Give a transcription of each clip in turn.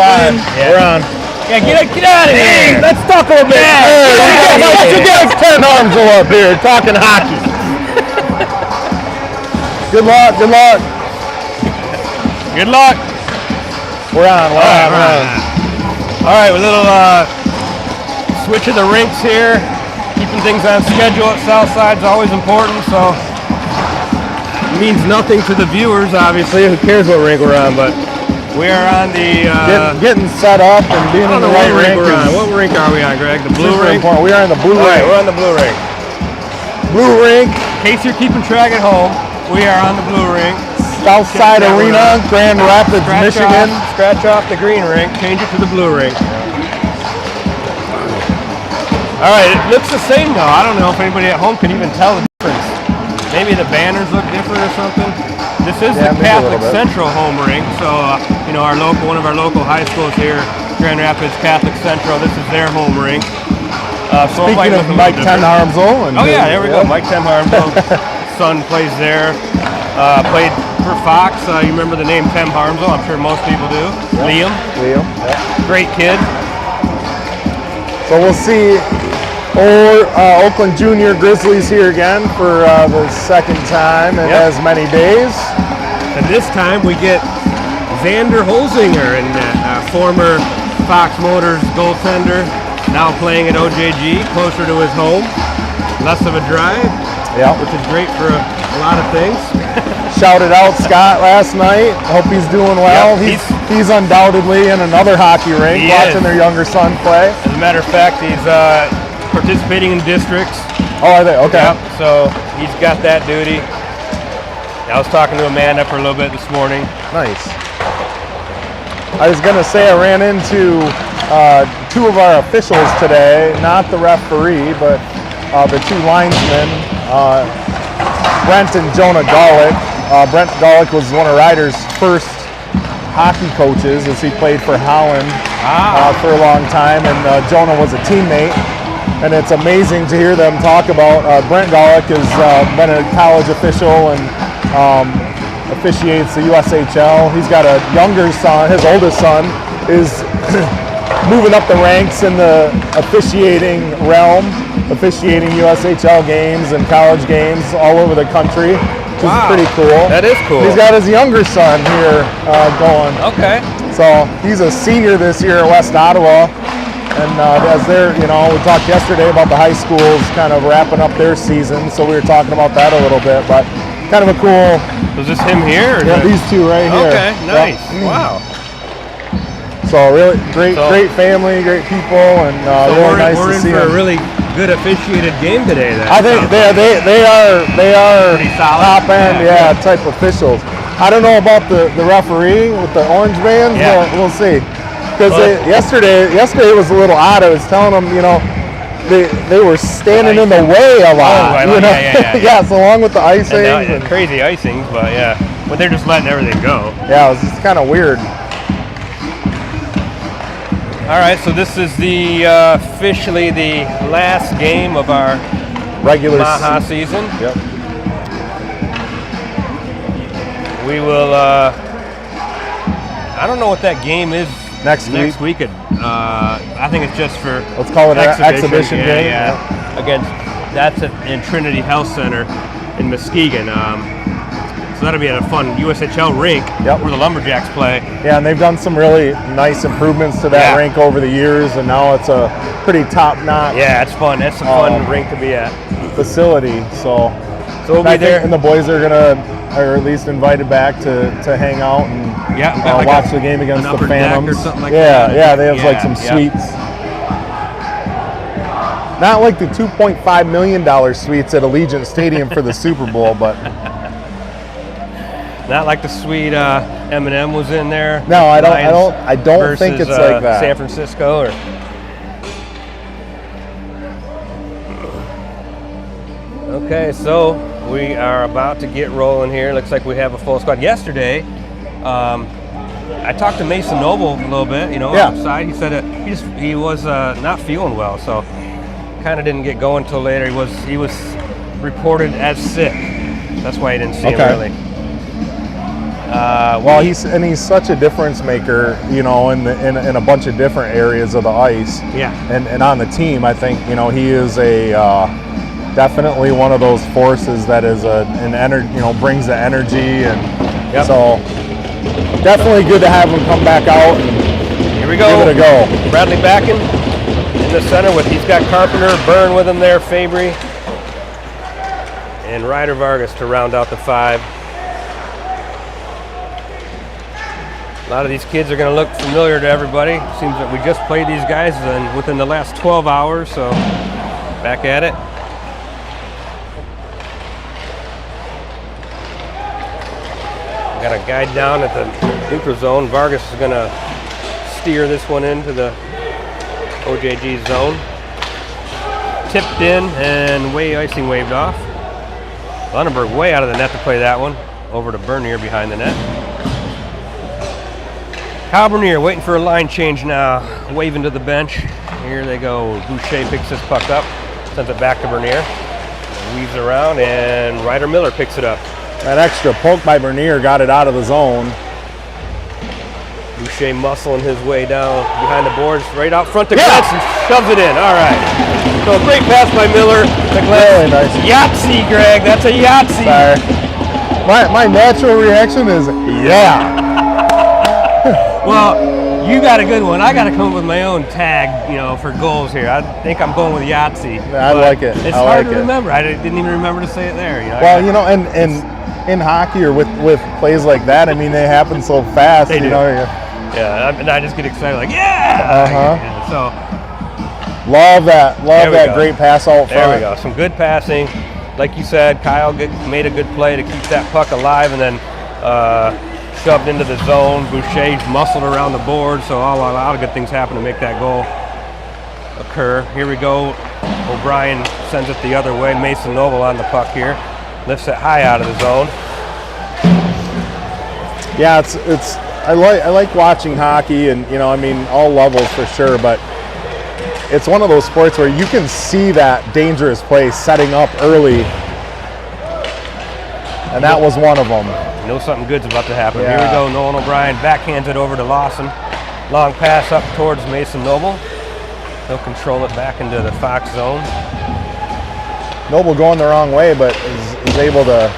time. Yeah. We're on. Yeah, get out of here. Let's talk a little bit. You guys 10 arms up here talking hockey. Good luck. Good luck. Good luck. We're on. We're on. All right, a little switch of the rinks here. Keeping things on schedule at Southside is always important, so it means nothing to the viewers, obviously. Who cares what rink we're on, but we are on the... getting set up and being in the right rink. What rink are we on, Greg? The blue rink? We are in the blue rink. All right, we're on the blue rink. Blue rink. In case you're keeping track at home, we are on the blue rink. Southside Arena, Grand Rapids, Michigan. Scratch off the green rink, change it to the blue rink. All right, it looks the same though. I don't know if anybody at home can even tell the difference. Maybe the banners look different or something. This is the Catholic Central home rink, so one of our local high schools here, Grand Rapids Catholic Central. This is their home rink. Speaking of Mike Tenharmsel. Oh yeah, there we go. Mike Tenharmsel. Son plays there. Played for Fox. You remember the name Tem Harmsel? I'm sure most people do. Yep. Liam. Yep. Great kid. So we'll see Oakland Junior Grizzlies here again for the second time in as many days. And this time we get Xander Holzinger, and former Fox Motors goaltender, now playing at OJG, closer to his home, less of a drive, which is great for a lot of things. Shouted out Scott last night. Hope he's doing well. Yep, he's undoubtedly in another hockey rink watching their younger son play. As a matter of fact, he's participating in districts. Oh, are they? Okay. Yep, so he's got that duty. I was talking to Amanda for a little bit this morning. Nice. I was going to say I ran into two of our officials today, not the referee, but the two linesmen, Brent and Jonah Golick. Brent Golick was one of Ryder's first hockey coaches as he played for Holland for a long time, and Jonah was a teammate. And it's amazing to hear them talk about Brent Golick has been a college official and officiates the USHL. He's got a younger son. His oldest son is moving up the ranks in the officiating realm, officiating USHL games and college games all over the country, which is pretty cool. That is cool. He's got his younger son here going. Okay. So he's a senior this year at West Ottawa. And as they're, we talked yesterday about the high schools kind of wrapping up their season, so we were talking about that a little bit, but kind of a cool... Was this him here? Yeah, these two right here. Okay, nice. Yep. Wow. So really great family, great people, and really nice to see them. We're in for a really good officiated game today then. I think they are top end, type officials. I don't know about the referee with the orange bands, but we'll see. Because yesterday it was a little odd. I was telling them, they were standing in the way a lot. So along with the icing. And crazy icings, but they're just letting everything go. Yeah, it was just kind of weird. All right, so this is the officially the last game of our regular Maha season. Yep. We will. I don't know what that game is. Next week, I think it's just for. Let's call it an exhibition game. Yeah. Against that's in Trinity Health Center in Muskegon. So that'll be at a fun USHL rink where the Lumberjacks play. Yeah, and they've done some really nice improvements to that rink over the years, and now it's a pretty top-notch. Yeah, it's fun. It's a fun rink to be at. Facility. So we'll be there, and the boys are at least invited back to hang out and watch the game against the Phantoms. Or something like that. Yeah, they have like some suites. Not like the $2.5 million suites at Allegiant Stadium for the Super Bowl, but not like the suite Eminem was in there. No, I don't think it's like that. San Francisco or. Okay, so we are about to get rolling here. Looks like we have a full squad. Yesterday, I talked to Mason Noble a little bit, outside. He said he was not feeling well, so kind of didn't get going until later. He was reported as sick. That's why I didn't see him early. Well, he's such a difference maker, you know, in a bunch of different areas of the ice. Yeah. And on the team, I think, you know, he is a definitely one of those forces that is an energy, you know, brings the energy, and so definitely good to have him come back out and here we go. Give it a go. Bradley Backen in the center he's got Carpenter, Byrne with him there, Fabry, and Ryder Vargas to round out the 5. A lot of these kids are going to look familiar to everybody. Seems that we just played these guys within the last 12 hours, so back at it. Got a guy down at the neutral zone. Vargas is going to steer this one into the OJG zone. Tipped in and icing waved off. Lunenburg way out of the net to play that one. Over to Bernier behind the net. Kyle Bernier waiting for a line change now. Waving to the bench. Here they go. Boucher picks this puck up. Sends it back to Bernier. Weaves around and Ryder Miller picks it up. That extra poke by Bernier got it out of the zone. Boucher muscling his way down behind the boards, right out front to Glentz and shoves it in. All right. So a great pass by Miller to Glentz. Really nice. Yahtzee, Greg. That's a Yahtzee. Sorry. My natural reaction is, yeah. Well, you got a good one. I got to come up with my own tag, you know, for goals here. I think I'm going with Yahtzee. I like it. It's hard to remember. I didn't even remember to say it there. You know, well, you know, and in hockey or with plays like that, I mean, they happen so fast. They do. You know, yeah, and I just get excited, like, yeah. Yeah, so love that great pass out front. There we go. Some good passing. Like you said, Kyle made a good play to keep that puck alive, and then shoved into the zone. Boucher muscled around the board, so a lot of good things happened to make that goal occur. Here we go. O'Brien sends it the other way. Mason Noble on the puck here. Lifts it high out of the zone. Yeah, I like watching hockey, and you know, I mean, all levels for sure, but it's one of those sports where you can see that dangerous play setting up early, and that was one of them. You know something good's about to happen. Yeah. Here we go. Nolan O'Brien backhands it over to Lawson. Long pass up towards Mason Noble. He'll control it back into the Fox zone. Noble going the wrong way, but is able to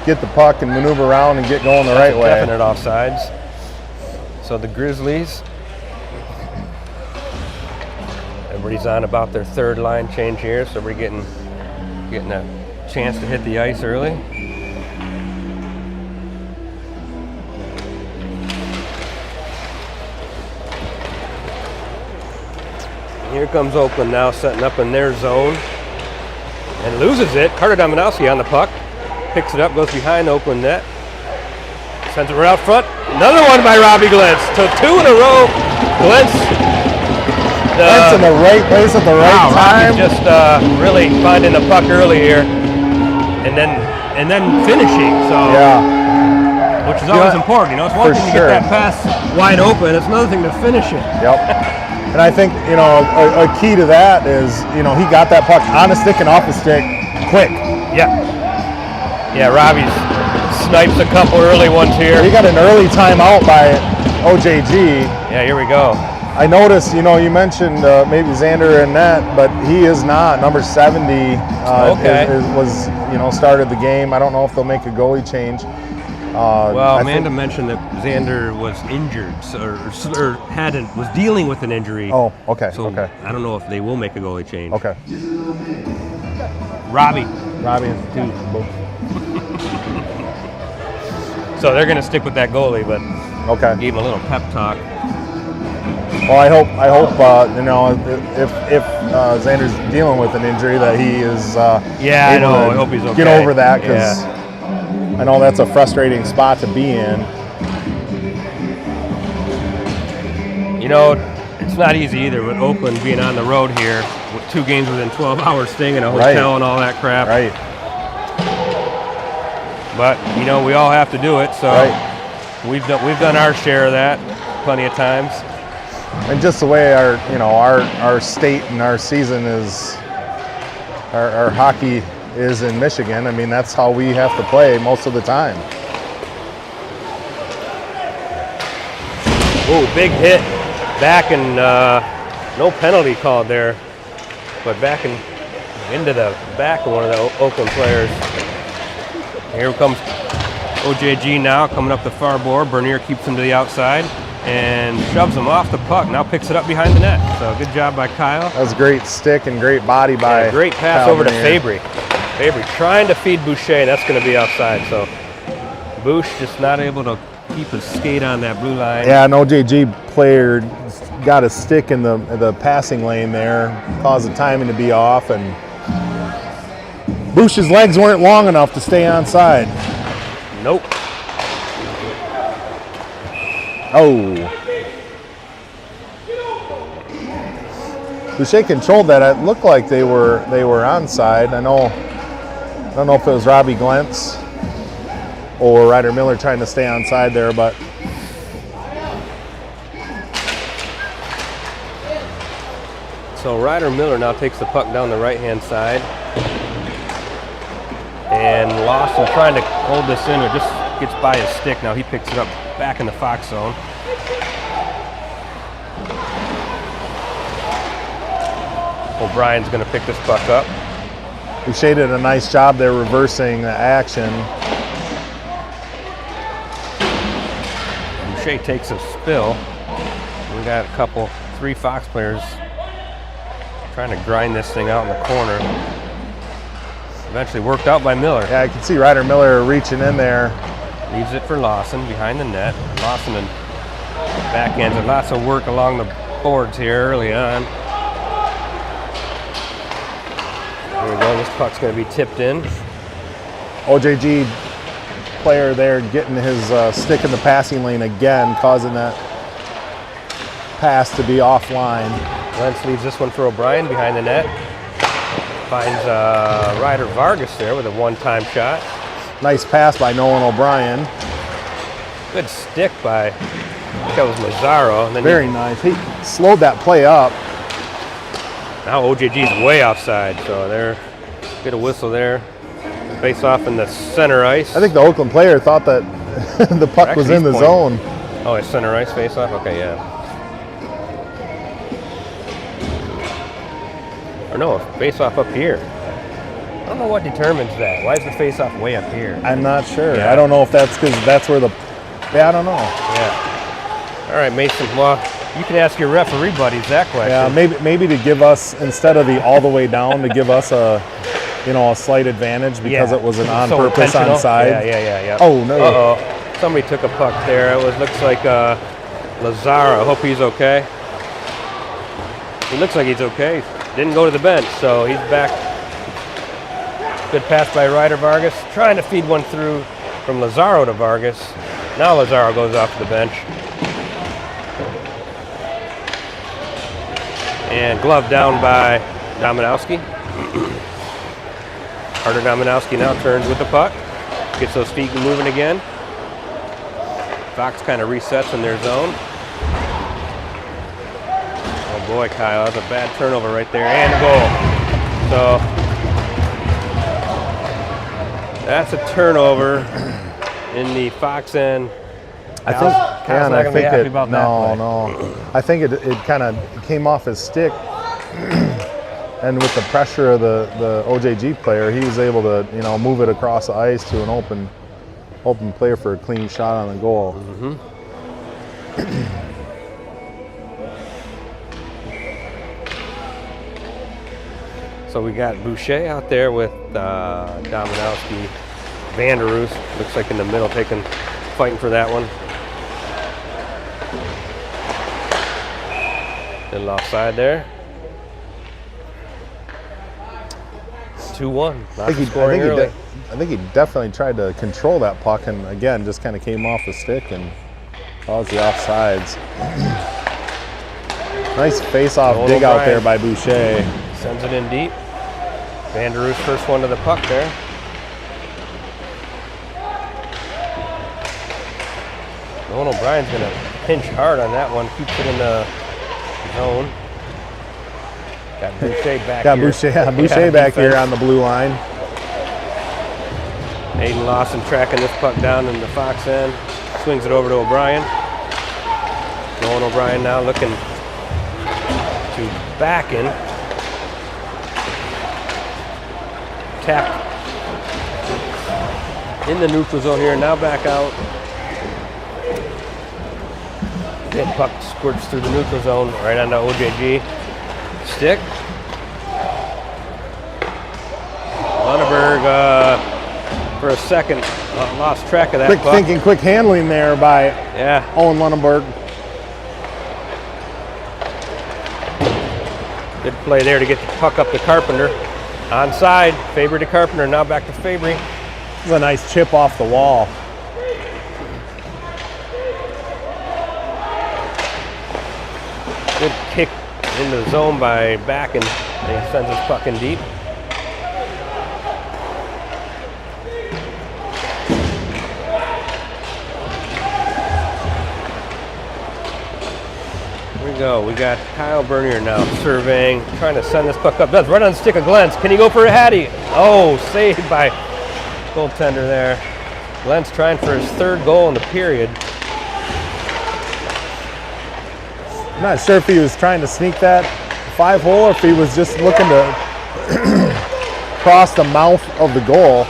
get the puck and maneuver around and get going the right way. Definite offsides. So the Grizzlies, everybody's on about their third line change here, so we're getting a chance to hit the ice early. Here comes Oakland now, setting up in their zone and loses it. Carter Dominowski on the puck, picks it up, goes behind Oakland net, sends it right out front. Another one by Robbie Glentz. So 2 in a row. Glentz in the right place at the right time. Robbie's just really finding the puck early here, and then finishing. So which is always important. You know, it's one thing to get that pass wide open. It's another thing to finish it. Yep. And I think, you know, a key to that is, you know, he got that puck on the stick and off the stick quick. Yeah. Yeah, Robbie snipes a couple early ones here. He got an early timeout by OJG. Yeah, here we go. I noticed, you know, you mentioned maybe Xander in net, but he is not. Number 70 was, you know, started the game. I don't know if they'll make a goalie change. Well, Amanda mentioned that Xander was injured, or was dealing with an injury. Oh, okay. So okay. I don't know if they will make a goalie change. Okay. Robbie is 2. So they're going to stick with that goalie, but give him a little pep talk. Well, I hope you know, if Xander's dealing with an injury, that he is I know. I hope he's okay. Get over that, because I know that's a frustrating spot to be in. You know, it's not easy either with Oakland being on the road here with 2 games within 12 hours, staying in a hotel and all that crap. Right. But you know, we all have to do it, so we've done our share of that plenty of times. And just the way our state and our season is, our hockey is in Michigan. I mean, that's how we have to play most of the time. Oh, big hit back, and no penalty called there, but back into the back of one of the Oakland players. Here comes OJG now, coming up the far board. Bernier keeps him to the outside and shoves him off the puck. Now picks it up behind the net. So good job by Kyle. That was great stick and great body by great pass Kyle over Bernier. to Fabry. Fabry trying to feed Boucher, and that's going to be outside. So Bouch just not able to keep his skate on that blue line. Yeah, an OJG player got a stick in the passing lane there, caused the timing to be off, and Bouch's legs weren't long enough to stay onside. Nope. Oh. Boucher controlled that. It looked like they were onside. I don't know if it was Robbie Glentz or Ryder Miller trying to stay onside there, but so Ryder Miller now takes the puck down the right-hand side. And Lawson trying to hold this in, or just gets by his stick. Now he picks it up back in the Fox zone. O'Brien's going to pick this puck up. Boucher did a nice job there reversing the action. Boucher takes a spill. We got three Fox players trying to grind this thing out in the corner. Eventually worked out by Miller. Yeah, I can see Ryder Miller reaching in there. Leaves it for Lawson behind the net. Lawson and backhands, and lots of work along the boards here early on. Here we go, this puck's going to be tipped in. OJG player there getting his stick in the passing lane again, causing that pass to be offline. Lentz leaves this one for O'Brien behind the net. Finds Ryder Vargas there with a one-time shot. Nice pass by Nolan O'Brien. Good stick by, I think that was Mazzaro. And then Very nice. He slowed that play up. Now OJG's way offside, so there, get a whistle there. Face off in the center ice. I think the Oakland player thought that the puck was in the zone. Oh, it's center ice face off? Okay, yeah. Or no, face off up here. I don't know what determines that. Why is the face off way up here? I'm not sure. Yeah. I don't know if that's because that's where the. Yeah, I don't know. Yeah. All right, Mason. Well, you can ask your referee buddies that question. Yeah, maybe to give us, instead of the all the way down, to give us a slight advantage because it was an on purpose onside. Yeah. Oh no. Uh-oh. Somebody took a puck there. It looks like Lazaro. I hope he's okay. He looks like he's okay. Didn't go to the bench, so he's back. Good pass by Ryder Vargas. Trying to feed one through from Lazaro to Vargas. Now Lazaro goes off the bench. And glove down by Dominowski. Carter Dominowski now turns with the puck. Gets those feet moving again. Fox kind of resets in their zone. Oh boy, Kyle, that's a bad turnover right there, and a goal. So that's a turnover in the Fox end. I think, Kyle's not going to be happy about that play. No. I think it kind of came off his stick, and with the pressure of the OJG player, he was able to move it across the ice to an open player for a clean shot on the goal. Mm-hmm. So we got Boucher out there with Dominowski, Vanderoos, looks like in the middle, fighting for that one. Little offside there. 2-1. I think he definitely tried to control that puck, and again, just kind of came off the stick and caused the offsides. Nice face-off dig out there by Boucher. Sends it in deep. Vanderoos first one to the puck there. Nolan O'Brien's going to pinch hard on that one. Keeps it in the zone. Got Boucher back here. Boucher back here on the blue line. Aiden Lawson tracking this puck down in the Fox end. Swings it over to O'Brien. Owen O'Brien now looking to back in. Tap in the neutral zone here, now back out. Then puck squirts through the neutral zone, right onto OJG. Stick. Lunenburg, for a second, lost track of that Quick puck. thinking, quick handling there by Owen Lunenburg. Good play there to get the puck up to Carpenter. Onside, Fabry to Carpenter, now back to Fabry. This is a nice chip off the wall. Good kick into the zone by Backen. He sends his puck in deep. Here we go. We got Kyle Bernier now surveying, trying to send this puck up. Does right on the stick of Glentz. Can he go for a hattie? Oh, saved by goaltender there. Glentz trying for his third goal in the period. I'm not sure if he was trying to sneak that 5-hole or if he was just looking to cross the mouth of the goal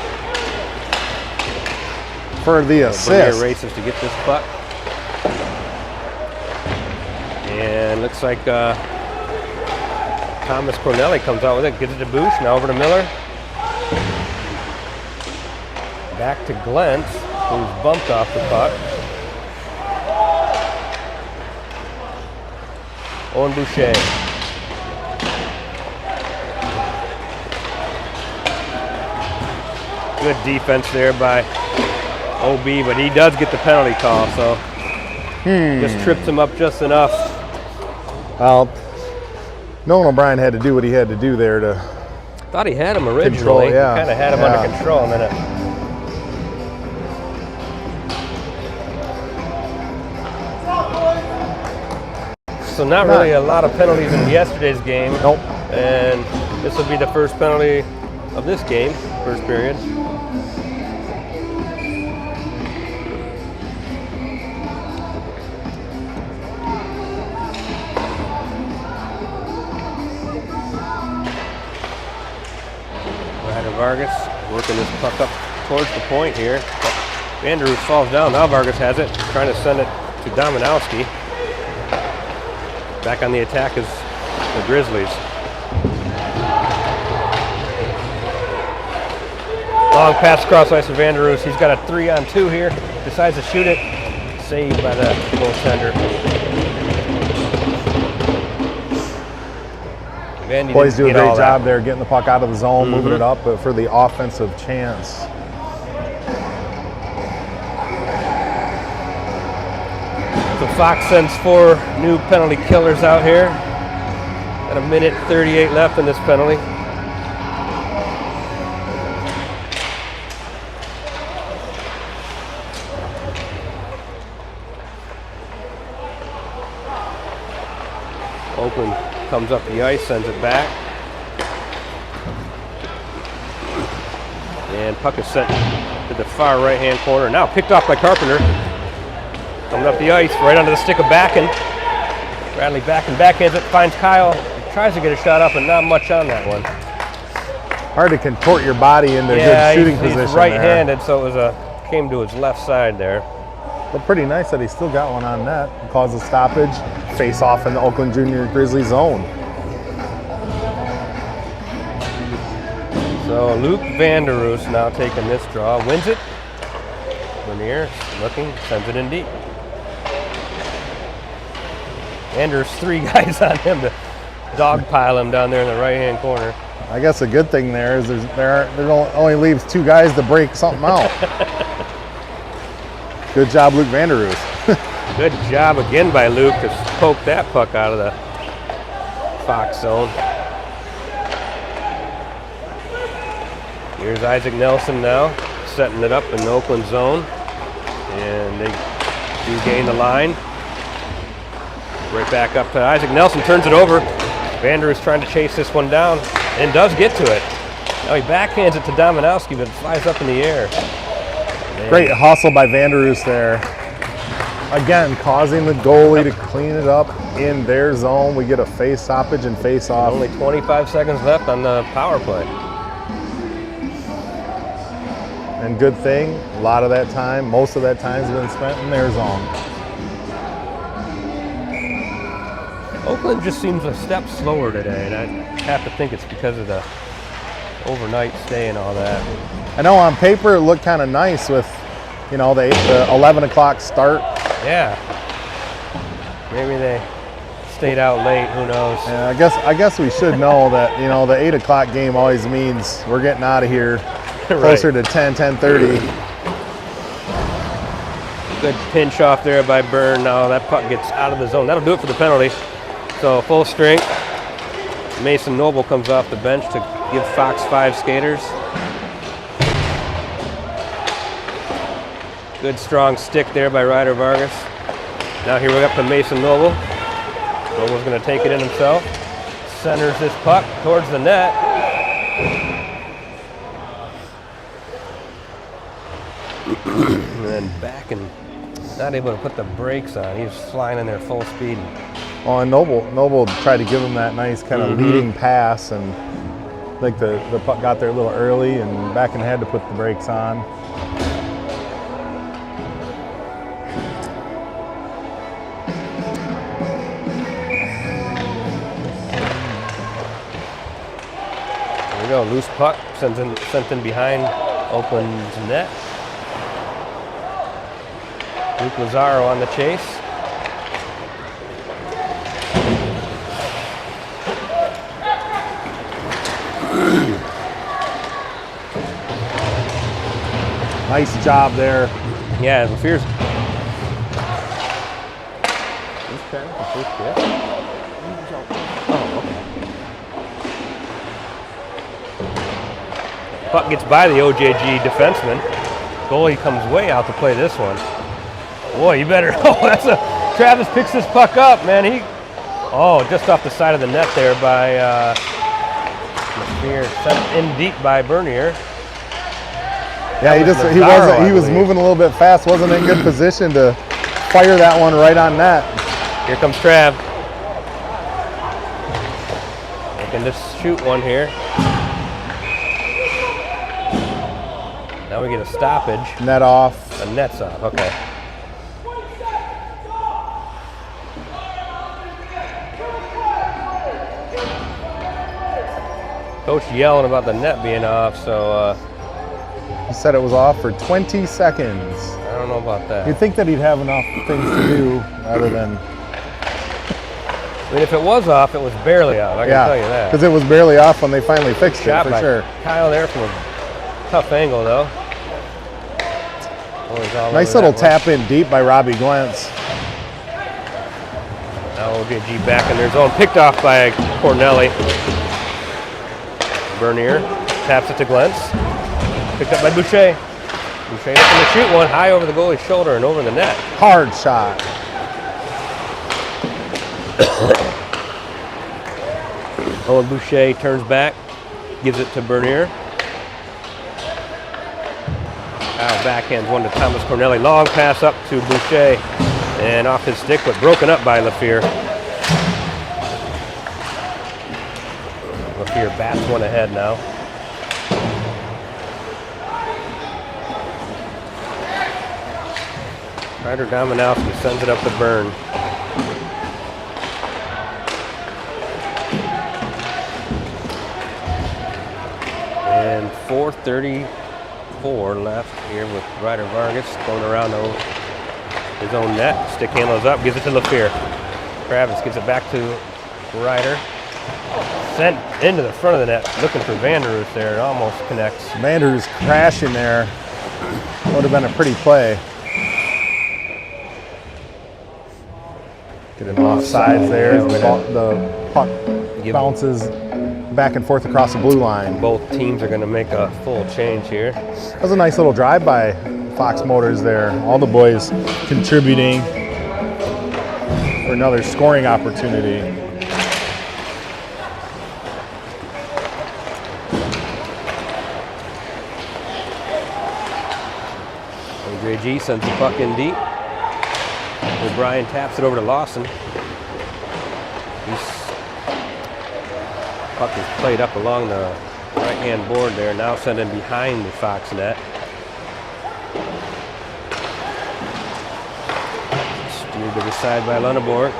for the assist. Bernier races to get this puck. And looks like Thomas Cornelli comes out with it, gets it to Boosh, now over to Miller. Back to Glentz, who's bumped off the puck. Owen Boucher. Good defense there by OB, but he does get the penalty call, so just trips him up just enough. Well, Nolan O'Brien had to do what he had to do there to Thought he had him originally. control, yeah. Kind of had him under control, and then So not really a lot of penalties in yesterday's game. Nope. And this will be the first penalty of this game, first period. Ryder Vargas working this puck up towards the point here. Vanderus falls down. Now Vargas has it, trying to send it to Dominowski. Back on the attack is the Grizzlies. Long pass across ice to Vanderus. He's got a 3-on-2 here. Decides to shoot it. Saved by the goaltender. Boys do a great job there getting the puck out of the zone, moving it up for the offensive chance. So Fox sends 4 new penalty killers out here. Got a minute 38 left in this penalty. Oakland comes up the ice, sends it back. And puck is sent to the far right-hand corner. Now picked off by Carpenter. Coming up the ice, right onto the stick of Backen. Bradley Backen backhands it, finds Kyle. He tries to get a shot up, and not much on that one. Hard to contort your body into a good shooting position. He's right-handed, so it was came to his left side there. But pretty nice that he still got one on net. Caused a stoppage, face off in the Oakland Junior Grizzly zone. So Luke Vanderus now taking this draw, wins it. Bernier looking, sends it in deep. And there's 3 guys on him to dogpile him down there in the right-hand corner. I guess a good thing there is there only leaves 2 guys to break something out. Good job, Luke Vanderus. Good job again by Luke to poke that puck out of the Fox zone. Here's Isaac Nelson now, setting it up in the Oakland zone. And they do gain the line. Right back up to Isaac Nelson, turns it over. Vanderus trying to chase this one down and does get to it. Now he backhands it to Dominowski, but it flies up in the air. Great hustle by Vanderus there. Again, causing the goalie to clean it up in their zone. We get a face stoppage and face off. Only 25 seconds left on the power play. And good thing, a lot of that time, most of that time has been spent in their zone. Oakland just seems a step slower today, and I have to think it's because of the overnight stay and all that. I know on paper it looked kind of nice with, you know, the 11 o'clock start. Yeah. Maybe they stayed out late, who knows? Yeah, I guess we should know that, you know, the 8 o'clock game always means we're getting out of here closer to 10:30. Good pinch off there by Byrne. Now that puck gets out of the zone. That'll do it for the penalty. So full strength. Mason Noble comes off the bench to give Fox 5 skaters. Good strong stick there by Ryder Vargas. Now here we're up to Mason Noble. Noble's going to take it in himself. Centers this puck towards the net. And then back and not able to put the brakes on. He's flying in there full speed. Oh, and Noble tried to give him that nice kind of leading pass, and I think the puck got there a little early, and back and had to put the brakes on. There we go, loose puck sent in behind Oakland's net. Luke Lazaro on the chase. Nice job there. Yeah, LaFear's. Oh, okay. Puck gets by the OJG defenseman. Goalie comes way out to play this one. Boy, you better. Oh, that's a. Travis picks this puck up, man. Just off the side of the net there by LaFear. Sent in deep by Bernier. Yeah, he was moving a little bit fast, wasn't in good position to fire that one right on net. Here comes Trav. They can just shoot one here. Now we get a stoppage. Net off. The net's off, okay. Coach yelling about the net being off, so he said it was off for 20 seconds. I don't know about that. You'd think that he'd have enough things to do other than... I mean, if it was off, it was barely off, I can tell you that. Because it was barely off when they finally fixed it, for sure. Kyle there from a tough angle, though. Nice little tap in deep by Robbie Glentz. Now OJG back in their zone, picked off by Cornelli. Bernier taps it to Glentz. Picked up by Boucher. Boucher looking to shoot one high over the goalie's shoulder and over the net. Hard shot. Owen Boucher turns back, gives it to Bernier. Backhands one to Thomas Cornelli. Long pass up to Boucher and off his stick, but broken up by LaFear. LaFear bats one ahead now. Ryder Dominowski sends it up to Byrne. And 4:34 left here with Ryder Vargas going around his own net. Stick handles up, gives it to LaFear. Travis gives it back to Ryder. Sent into the front of the net, looking for Vanderus there. It almost connects. Vanderus crashing there. Would have been a pretty play. Get an offsides there. The puck bounces back and forth across the blue line. Both teams are going to make a full change here. That was a nice little drive by Fox Motors there. All the boys contributing for another scoring opportunity. OJG sends the puck in deep. O'Brien taps it over to Lawson. Puck is played up along the right-hand board there, now sending behind the Fox net. Steered to the side by Lunenborg.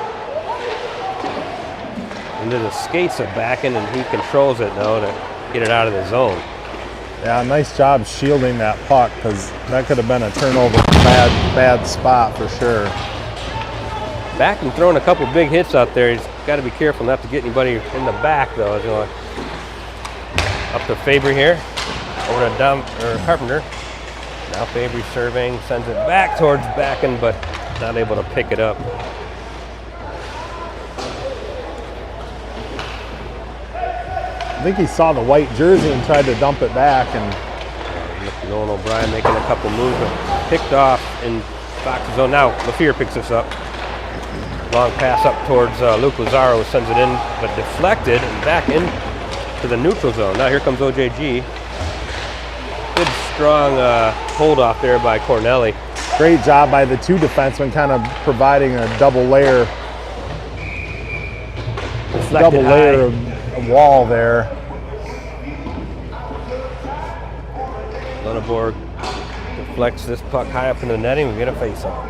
Into the skates of Backen, and he controls it now to get it out of the zone. Yeah, nice job shielding that puck, because that could have been a turnover, bad spot for sure. Backen throwing a couple big hits out there. He's got to be careful not to get anybody in the back, though. Up to Fabry here, over to Carpenter. Now Fabry surveying, sends it back towards Backen, but not able to pick it up. I think he saw the white jersey and tried to dump it back, and Nolan O'Brien making a couple moves, but picked off in Fox's zone. Now LaFleur picks this up. Long pass up towards Luke Lazaro, sends it in, but deflected and back in to the neutral zone. Now here comes OJG. Good strong hold off there by Cornelli. Great job by the two defensemen, kind of providing a double layer of wall there. Lunenborg deflects this puck high up into the netting. We get a face-off.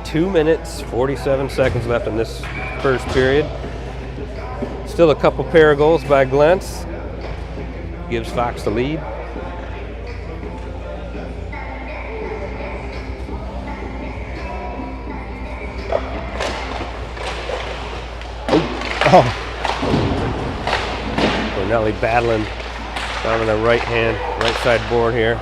2 minutes, 47 seconds left in this first period. Still a couple pair of goals by Glentz. Gives Fox the lead. Oh. Cornelli battling down on the right side board here.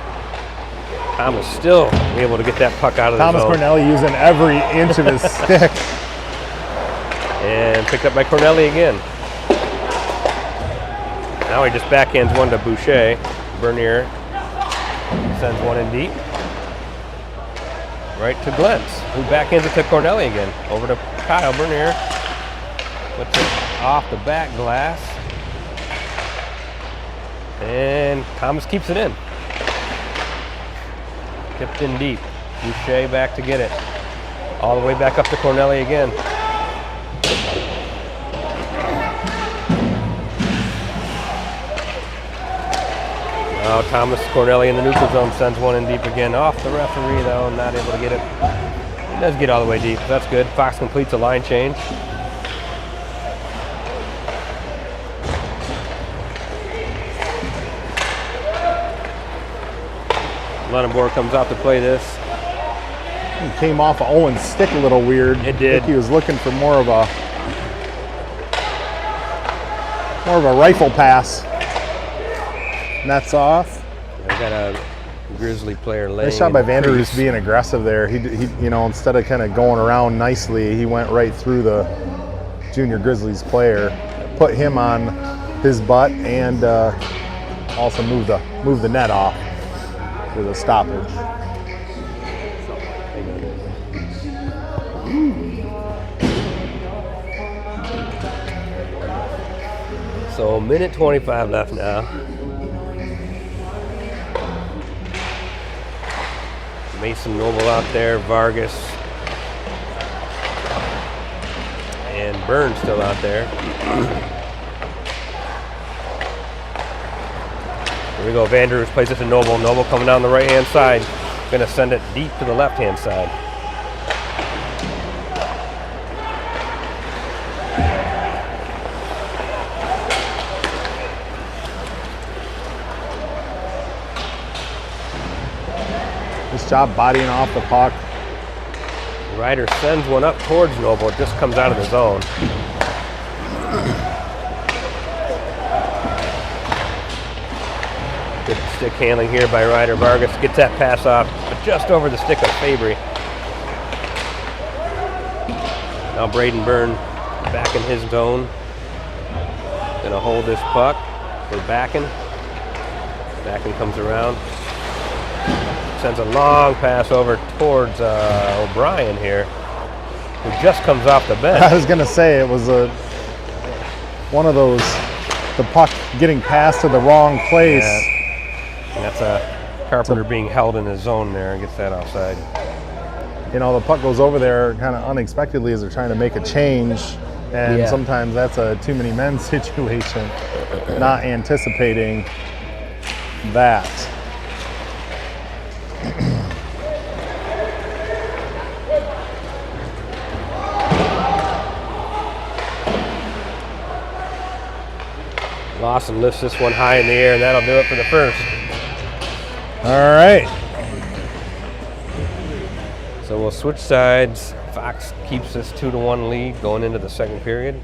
Thomas still able to get that puck out of the zone. Thomas Cornelli using every inch of his stick. And picked up by Cornelli again. Now he just backhands one to Boucher. Bernier sends one in deep. Right to Glentz, who backhands it to Cornelli again. Over to Kyle Bernier. Puts it off the back glass. And Thomas keeps it in. Tipped in deep. Boucher back to get it. All the way back up to Cornelli again. Now Thomas Cornelli in the neutral zone sends one in deep again. Off the referee though, not able to get it. He does get all the way deep. That's good. Fox completes a line change. Lunenborg comes out to play this. He came off of Owen's stick a little weird. It did. I think he was looking for more of a rifle pass. And that's off. I got a Grizzly player laying. Nice shot by Vanderhoos being aggressive there. He instead of kind of going around nicely, he went right through the junior Grizzlies player, put him on his butt, and also move the net off with a stoppage. So minute 25 left now. Mason Noble out there, Vargas and Burns still out there. Here we go, Vanderhoos plays it to Noble. Noble coming down the right-hand side. Gonna send it deep to the left-hand side. Nice job bodying off the puck. Ryder sends one up towards Noble. It just comes out of the zone. Good stick handling here by Ryder. Vargas gets that pass off, but just over the stick of Fabry. Now Braden Byrne back in his zone. Gonna hold this puck for Backen. Backen comes around. Sends a long pass over towards O'Brien here, who just comes off the bench. I was going to say it was one of those, the puck getting passed to the wrong place. Yeah. That's a Carpenter being held in his zone there and gets that offside. you know, the puck goes over there kind of unexpectedly as they're trying to make a change, and sometimes that's a too many men situation, not anticipating that. Lawson lifts this one high in the air, and that'll do it for the first. All right. So we'll switch sides. Fox keeps this 2-1 lead going into the second period.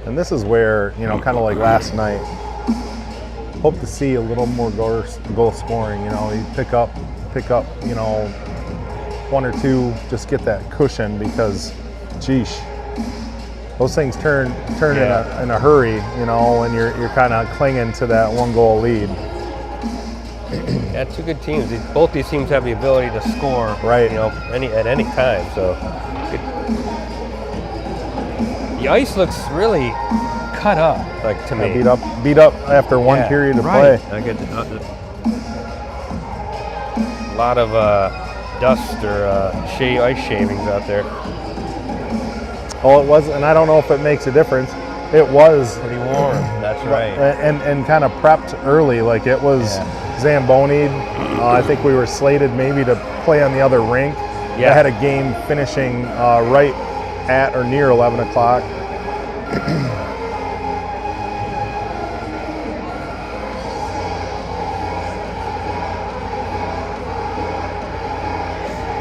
And this is where, you know, kind of like last night, hope to see a little more goal scoring. You know, you pick up, you know, 1 or 2, just get that cushion, because, geesh, those things turn in a hurry, you know, and you're kind of clinging to that 1-goal lead. Yeah, 2 good teams. Both these teams have the ability to score, right? You know, at any time. So the ice looks really cut up, like, to me. Beat up after one period of play. I get a lot of dust or ice shavings out there. Oh, it was, and I don't know if it makes a difference. It was pretty warm. That's right. And kind of prepped early, like it was Zamboni'd. I think we were slated maybe to play on the other rink. I had a game finishing right at or near 11 o'clock.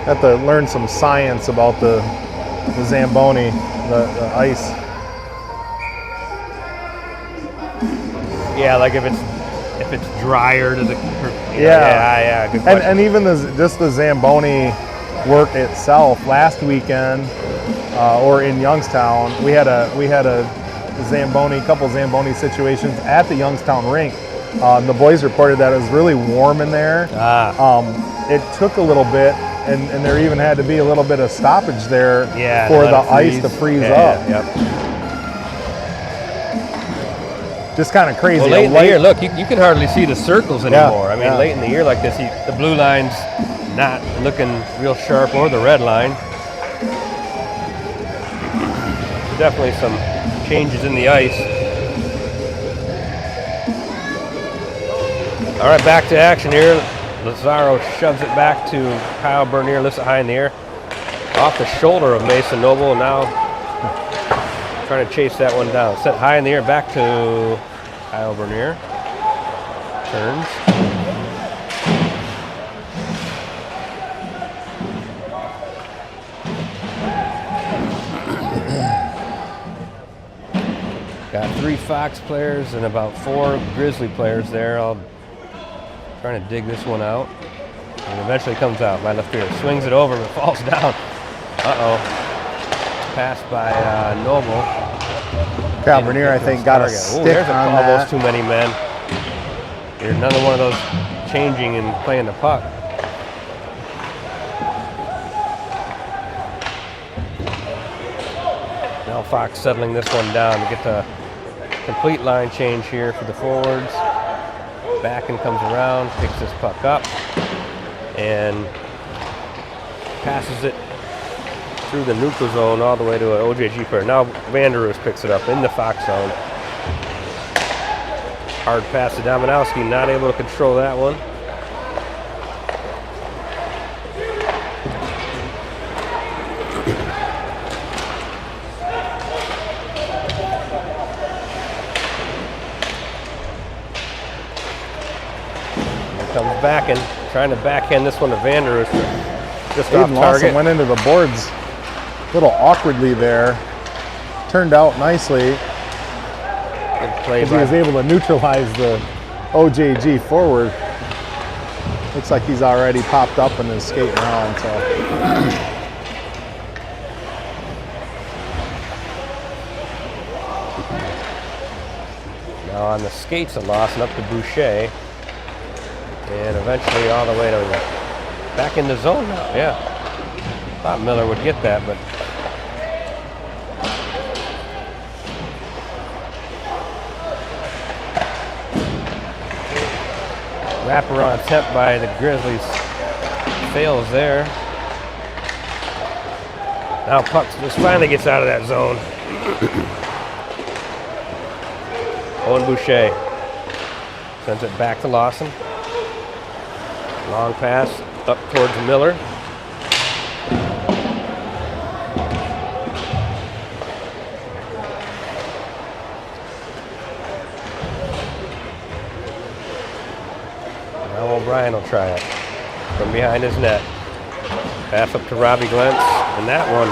Have to learn some science about the Zamboni, the ice. Yeah, like if it's drier, does it? Yeah, good question. And even just the Zamboni work itself. Last weekend, or in Youngstown, we had a couple Zamboni situations at the Youngstown rink. The boys reported that it was really warm in there. It took a little bit, and there even had to be a little bit of stoppage there for the ice to freeze up. Just kind of crazy. Well, late in the year, look, you can hardly see the circles anymore. I mean, late in the year like this, the blue line's not looking real sharp, or the red line. Definitely some changes in the ice. All right, back to action here. Lazaro shoves it back to Kyle Bernier, lifts it high in the air. Off the shoulder of Mason Noble, and now trying to chase that one down. Set high in the air, back to Kyle Bernier. Turns. Got 3 Fox players and about 4 Grizzly players there. I'll trying to dig this one out. And eventually comes out by left field. Swings it over, but falls down. Pass by Noble. Kyle Bernier, I think, got a stick there's on almost too many men. There's another one of those changing and playing the puck. Now Fox settling this one down to get the complete line change here for the forwards. Back and comes around, picks this puck up, and passes it through the neutral zone all the way to an OJG player. Now Vanderus picks it up in the Fox zone. Hard pass to Dominowski, not able to control that one. Comes back and trying to backhand this one to Vanderus, just off target. Went into the boards a little awkwardly there. Turned out nicely. Good play. He was able to neutralize the OJG forward. Looks like he's already popped up and is skating around. So. Now on the skates, a loss, and up to Boucher. And eventually all the way to back in the zone now. Yeah. Thought Miller would get that, but wraparound attempt by the Grizzlies. fails there. Now puck just finally gets out of that zone. Owen Boucher sends it back to Lawson. Long pass up towards Miller. Now O'Brien will try it from behind his net. Pass up to Robbie Glentz, and that one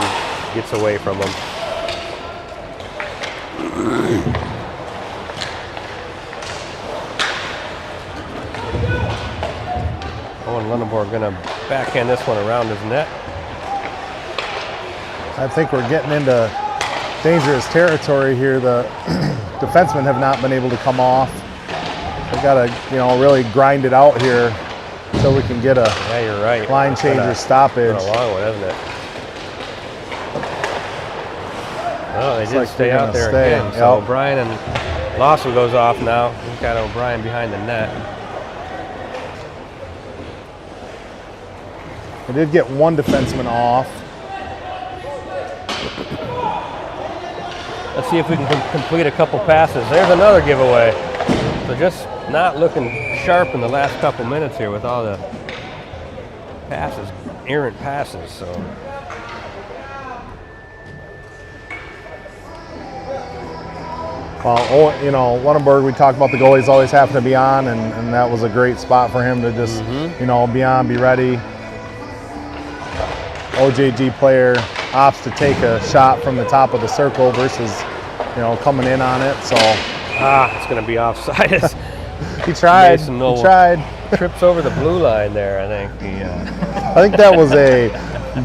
gets away from him. Owen Lunenborg gonna backhand this one around his net. I think we're getting into dangerous territory here. The defensemen have not been able to come off. We've got to, really grind it out here so we can get a you're right. line change or stoppage. Been a long one, hasn't it? Oh, they did stay out there again. So O'Brien and Lawson goes off now. He's got O'Brien behind the net. We did get one defenseman off. Let's see if we can complete a couple passes. There's another giveaway. So just not looking sharp in the last couple minutes here with all the passes, errant passes. So well, Lunenborg, we talked about the goalies always having to be on, and that was a great spot for him to just, be on, be ready. OJG player opts to take a shot from the top of the circle versus, coming in on it. So it's going to be offside. He tried. Mason He tried. Trips over the blue line there, I think. I think that was a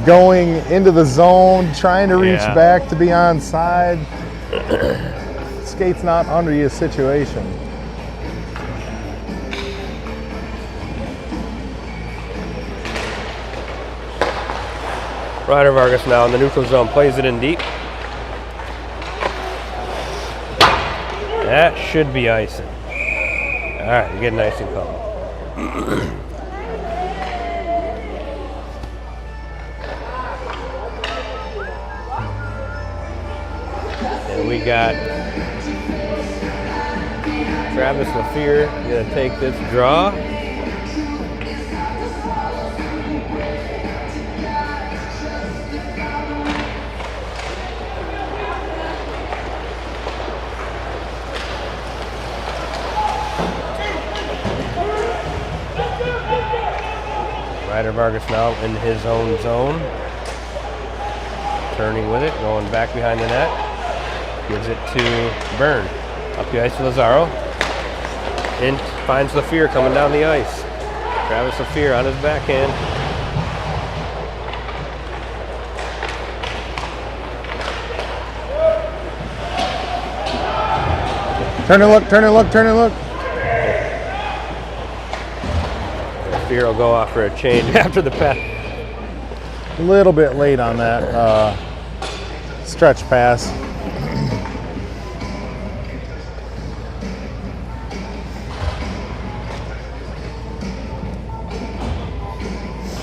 going into the zone, trying to reach back to be onside. Skate's not under you situation. Ryder Vargas now in the neutral zone, plays it in deep. That should be icing. All right, you get an icing call. And we got Travis LaFear gonna take this draw. Ryder Vargas now in his own zone. Turning with it, going back behind the net. Gives it to Byrne. Up the ice to Lazaro. And finds LaFear coming down the ice. Travis LaFear on his backhand. Turn and look, turn and look, turn and look. LaFear will go off for a change after the pass. A little bit late on that stretch pass.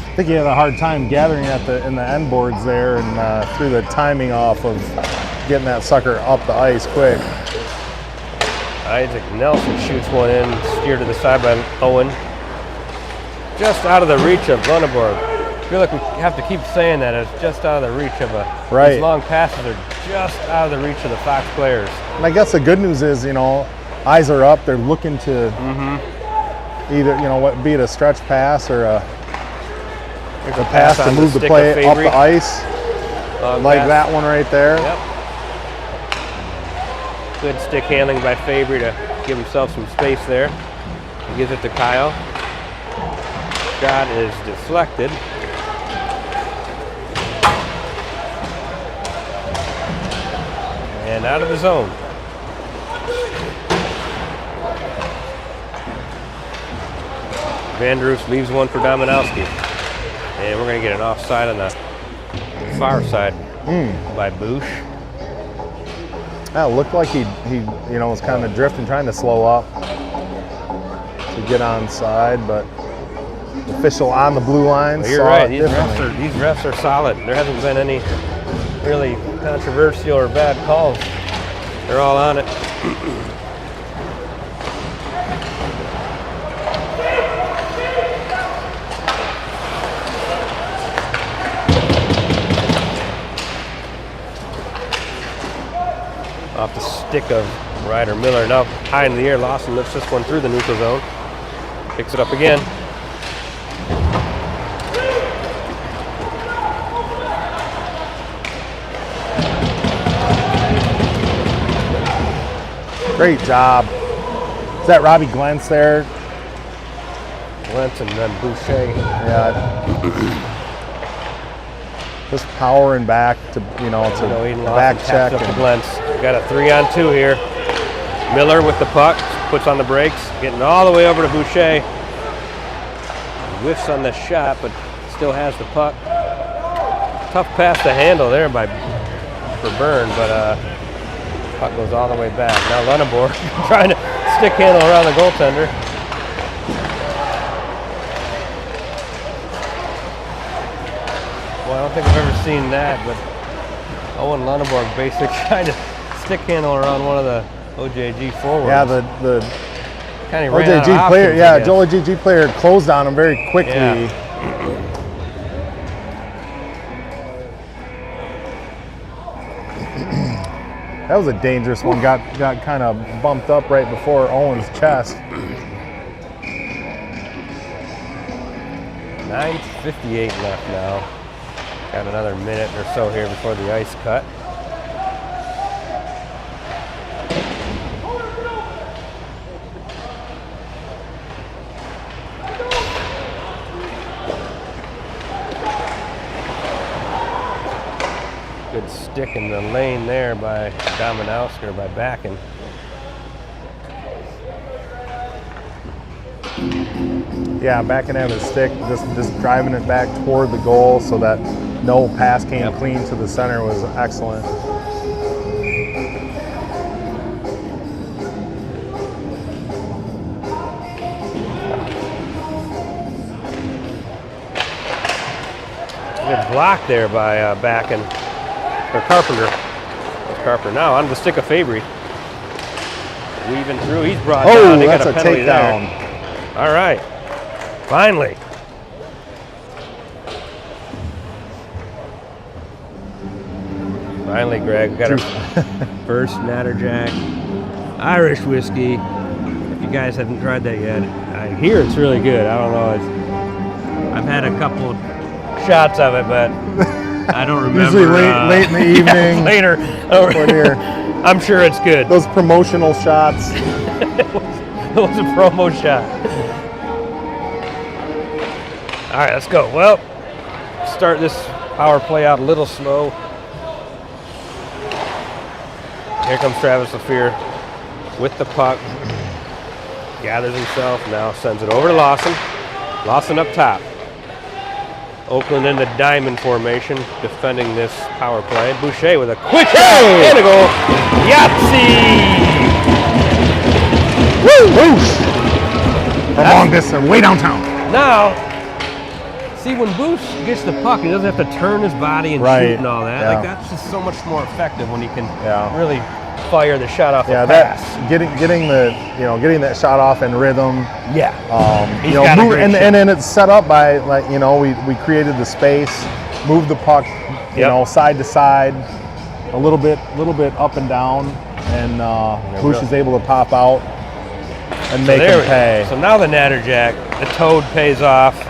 I think he had a hard time gathering in the end boards there and threw the timing off of getting that sucker up the ice quick. Isaac Nelson shoots one in, steered to the side by Owen. Just out of the reach of Lunenborg. I feel like we have to keep saying that. It's just out of the reach of these long passes are just out of the reach of the Fox players. And I guess the good news is, eyes are up. They're looking to either, be it a stretch pass or a pass to move the play up the ice. Like that one right there. Yep. Good stick handling by Fabry to give himself some space there. He gives it to Kyle. Shot is deflected. And out of the zone. Vandroos leaves one for Dominowski. And we're going to get an offside on the far side by Bush. It looked like he was kind of drifting, trying to slow up to get onside, but official on the blue line. Well, you're right. These refs are solid. There hasn't been any really controversial or bad calls. They're all on it. Off the stick of Ryder Miller. Now high in the air, Lawson lifts this one through the neutral zone. Picks it up again. Great job. Is that Robbie Glentz there? Glentz and then Boucher. Yeah. Just powering back to, back check. Up to Glentz. Got a 3-on-2 here. Miller with the puck, puts on the brakes, getting all the way over to Boucher. Whiffs on the shot, but still has the puck. Tough pass to handle there for Byrne, but puck goes all the way back. Now Lunenborg trying to stick handle around the goaltender. Well, I don't think I've ever seen that, but Owen Lunenborg basically trying to stick handle around one of the OJG forwards. Yeah, the kind of OJG player. Yeah, the OJG player closed on him very quickly. Yeah. That was a dangerous one. Got kind of bumped up right before Owen's chest. 9:58 left now. Got another minute or so here before the ice cut. Good stick in the lane there by Dominowski, or by Backen. Yeah, backing out his stick, just driving it back toward the goal so that no pass came clean to the center was excellent. Good block there by Backen, or Carpenter. That's Carpenter. Now on the stick of Fabry. Weaving through, he's brought down. They That's got a penalty takedown. there. All right, finally. Finally, Greg, we got our first Natterjack Irish whiskey. If you guys haven't tried that yet, I hear it's really good. I don't know. I've had a couple shots of it, but I don't remember. Usually late in the evening. Later. I'm sure it's good. Those promotional shots. It was a promo shot. All right, let's go. Well, start this power play out a little slow. Here comes Travis LaFear with the puck. Gathers himself, now sends it over to Lawson. Lawson up top. Oakland in the diamond formation, defending this power play. Boucher with a quick shot and a goal. Yahtzee! Woo! Whoosh! From long distance, way downtown. Now, see, when Boosh gets the puck, he doesn't have to turn his body and shoot and all that. Yeah. Like, that's just so much more effective when he can really fire the shot off a pass. Getting that shot off in rhythm. Yeah. And then it's set up by, like, we created the space, moved the puck, side to side, a little bit up and down, and Boosh is able to pop out and make him pay. So now the Natterjack, the toad pays off.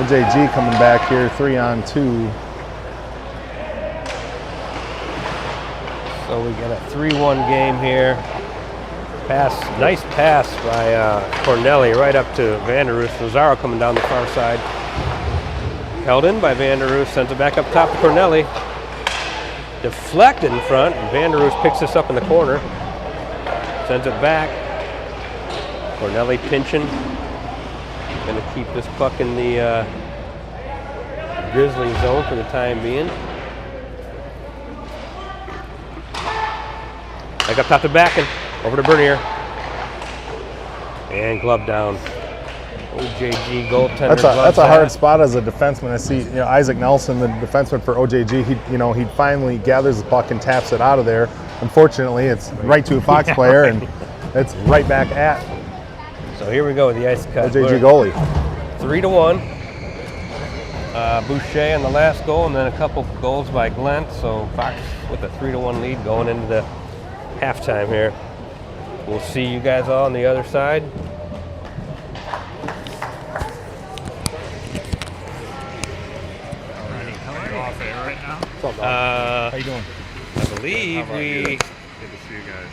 OJG coming back here, 3-on-2. So we got a 3-1 game here. Nice pass by Corneli right up to Vanderroos. Lazaro coming down the far side. Held in by Vanderroos, sends it back up top to Corneli. Deflected in front, and Vanderroos picks this up in the corner. Sends it back. Corneli pinching. Gonna keep this puck in the Grizzly zone for the time being. Leg up top to back and over to Bernier. And glove down. OJG goaltender. That's a hard spot as a defenseman. I see, Isaac Nelson, the defenseman for OJG. He finally gathers the puck and taps it out of there. Unfortunately, it's right to a Fox player, and it's right back at. So here we go with the ice cut. OJG goalie. 3-1. Boucher on the last goal, and then a couple goals by Glent. So Fox with a 3-1 lead going into the halftime here. We'll see you guys all on the other side. How you doing? I believe we. Good to see you guys.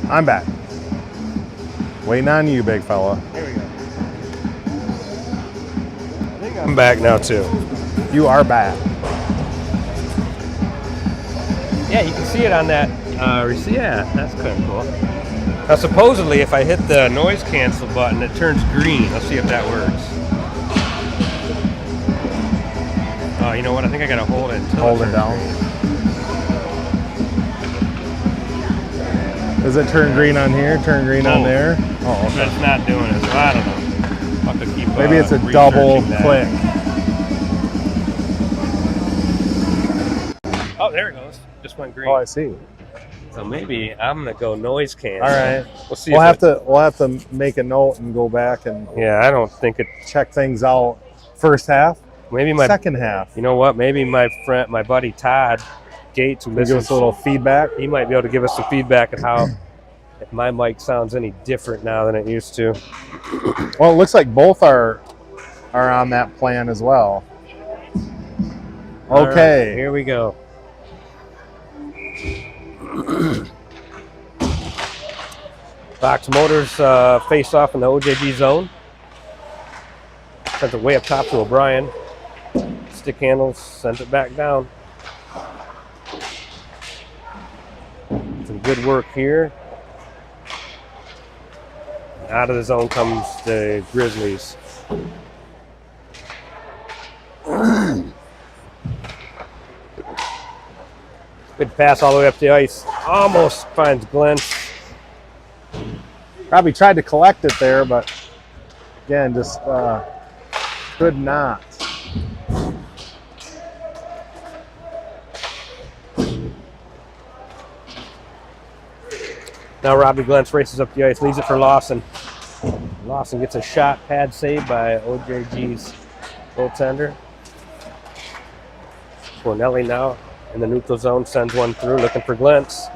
I'm back. Waiting on you, big fella. Here we go. I think I'm back now too. You are back. Yeah, you can see it on that receipt. Yeah, that's kind of cool. Now, supposedly, if I hit the noise cancel button, it turns green. Let's see if that works. Oh, you know what? I think I gotta hold it until Hold it down. Does it turn green on here? Turn green on there? Oh, okay. That's not doing it. So I don't know. I'll have to keep. Maybe it's a double researching that. click. Oh, there it goes. Just went green. Oh, I see. So maybe I'm gonna go noise cancel. All right. We'll see. We'll have to make a note and go back and Yeah, I don't think it. check things out. First half, Maybe my second half. You know what? Maybe my buddy Todd Gates, who Give listens, us a little feedback. he might be able to give us some feedback on how if my mic sounds any different now than it used to. Well, it looks like both are on that plan as well. All Okay. right, here we go. Fox Motors face off in the OJG zone. Sent it way up top to O'Brien. Stick handles, sent it back down. Some good work here. Out of the zone comes the Grizzlies. Good pass all the way up the ice. Almost finds Glenn. Probably tried to collect it there, but again, just could not. Now Robbie Glentz races up the ice, leaves it for Lawson. Lawson gets a shot, pad saved by OJG's goaltender. Cornelli now in the neutral zone, sends one through, looking for Glentz.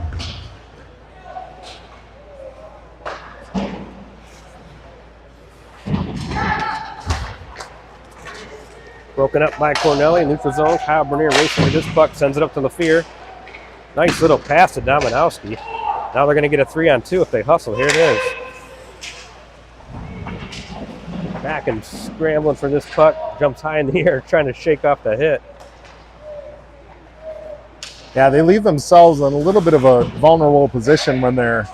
Broken up by Cornelli, neutral zone. Kyle Bernier racing with this puck, sends it up to LaFear. Nice little pass to Dominowski. Now they're going to get a 3-on-2 if they hustle. Here it is. Back and scrambling for this puck. Jumps high in the air, trying to shake off the hit. Yeah, they leave themselves in a little bit of a vulnerable position when they're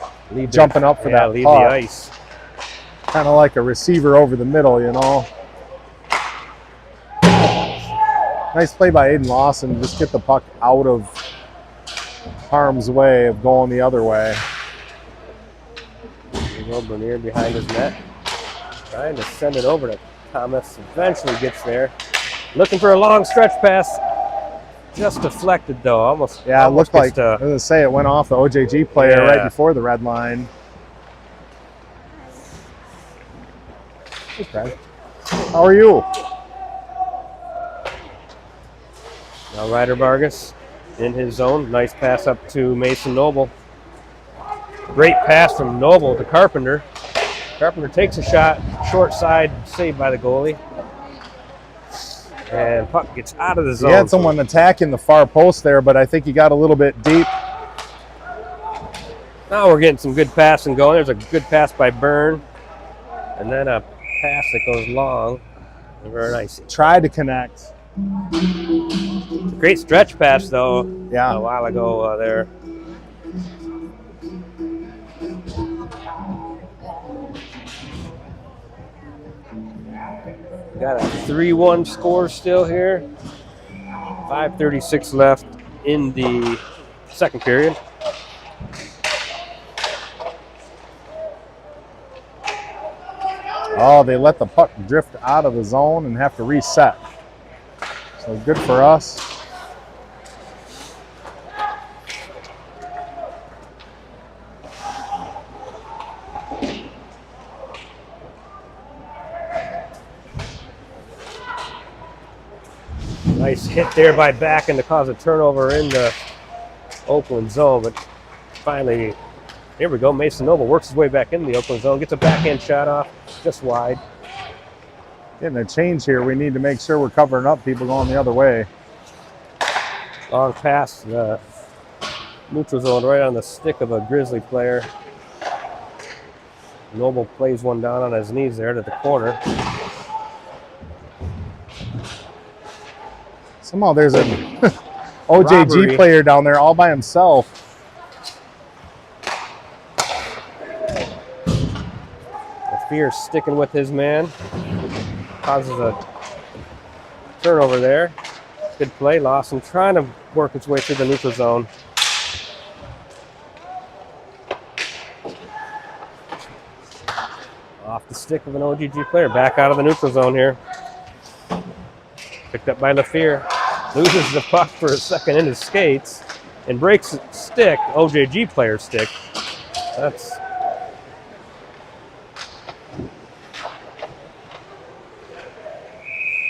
jumping up for that leave puck. the ice. Kind of like a receiver over the middle, you know. Nice play by Aiden Lawson. Just get the puck out of harm's way of going the other way. Here you go, Bernier behind his net. Trying to send it over to Thomas. Eventually gets there. Looking for a long stretch pass. Just deflected though. Almost. Yeah, it almost looked like, gets I was going to say, it went off the OJG player Yeah. right before the red line. Okay. How are you? Now Ryder Vargas in his zone. Nice pass up to Mason Noble. Great pass from Noble to Carpenter. Carpenter takes a shot, short side, saved by the goalie. And puck gets out of the zone. He had someone attacking the far post there, but I think he got a little bit deep. Now we're getting some good passing going. There's a good pass by Byrne. And then a pass that goes long. Very nice. Tried to connect. Great stretch pass, though, Yeah. a while ago there. Got a 3-1 score still here. 5:36 left in the second period. Oh, they let the puck drift out of the zone and have to reset. So good for us. Nice hit there by Backen to cause a turnover in the Oakland zone, but finally, here we go. Mason Noble works his way back into the Oakland zone, gets a backhand shot off, just wide. Getting a change here. We need to make sure we're covering up people going the other way. Long pass, the neutral zone right on the stick of a Grizzly player. Noble plays one down on his knees there to the corner. Somehow there's an OJG Robbery. player down there all by himself. Fear sticking with his man. Causes a turnover there. Good play. Lawson trying to work his way through the neutral zone. Off the stick of an OJG player. Back out of the neutral zone here. Picked up by LaFear. Loses the puck for a second in his skates and breaks stick, OJG player stick. That's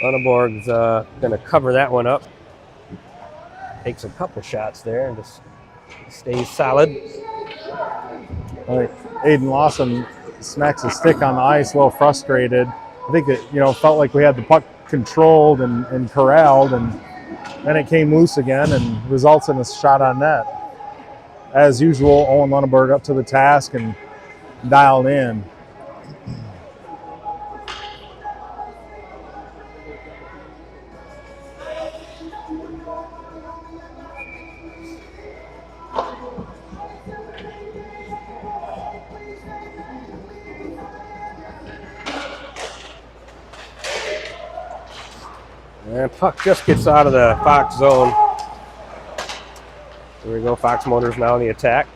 Lunneborg's going to cover that one up. Takes a couple shots there and just stays solid. All right. Aiden Lawson smacks his stick on the ice, a little frustrated. I think it, felt like we had the puck controlled and corralled, and then it came loose again and results in a shot on net. As usual, Owen Lunneborg up to the task and dialed in. And puck just gets out of the Fox zone. There we go. Fox Motors now in the attack.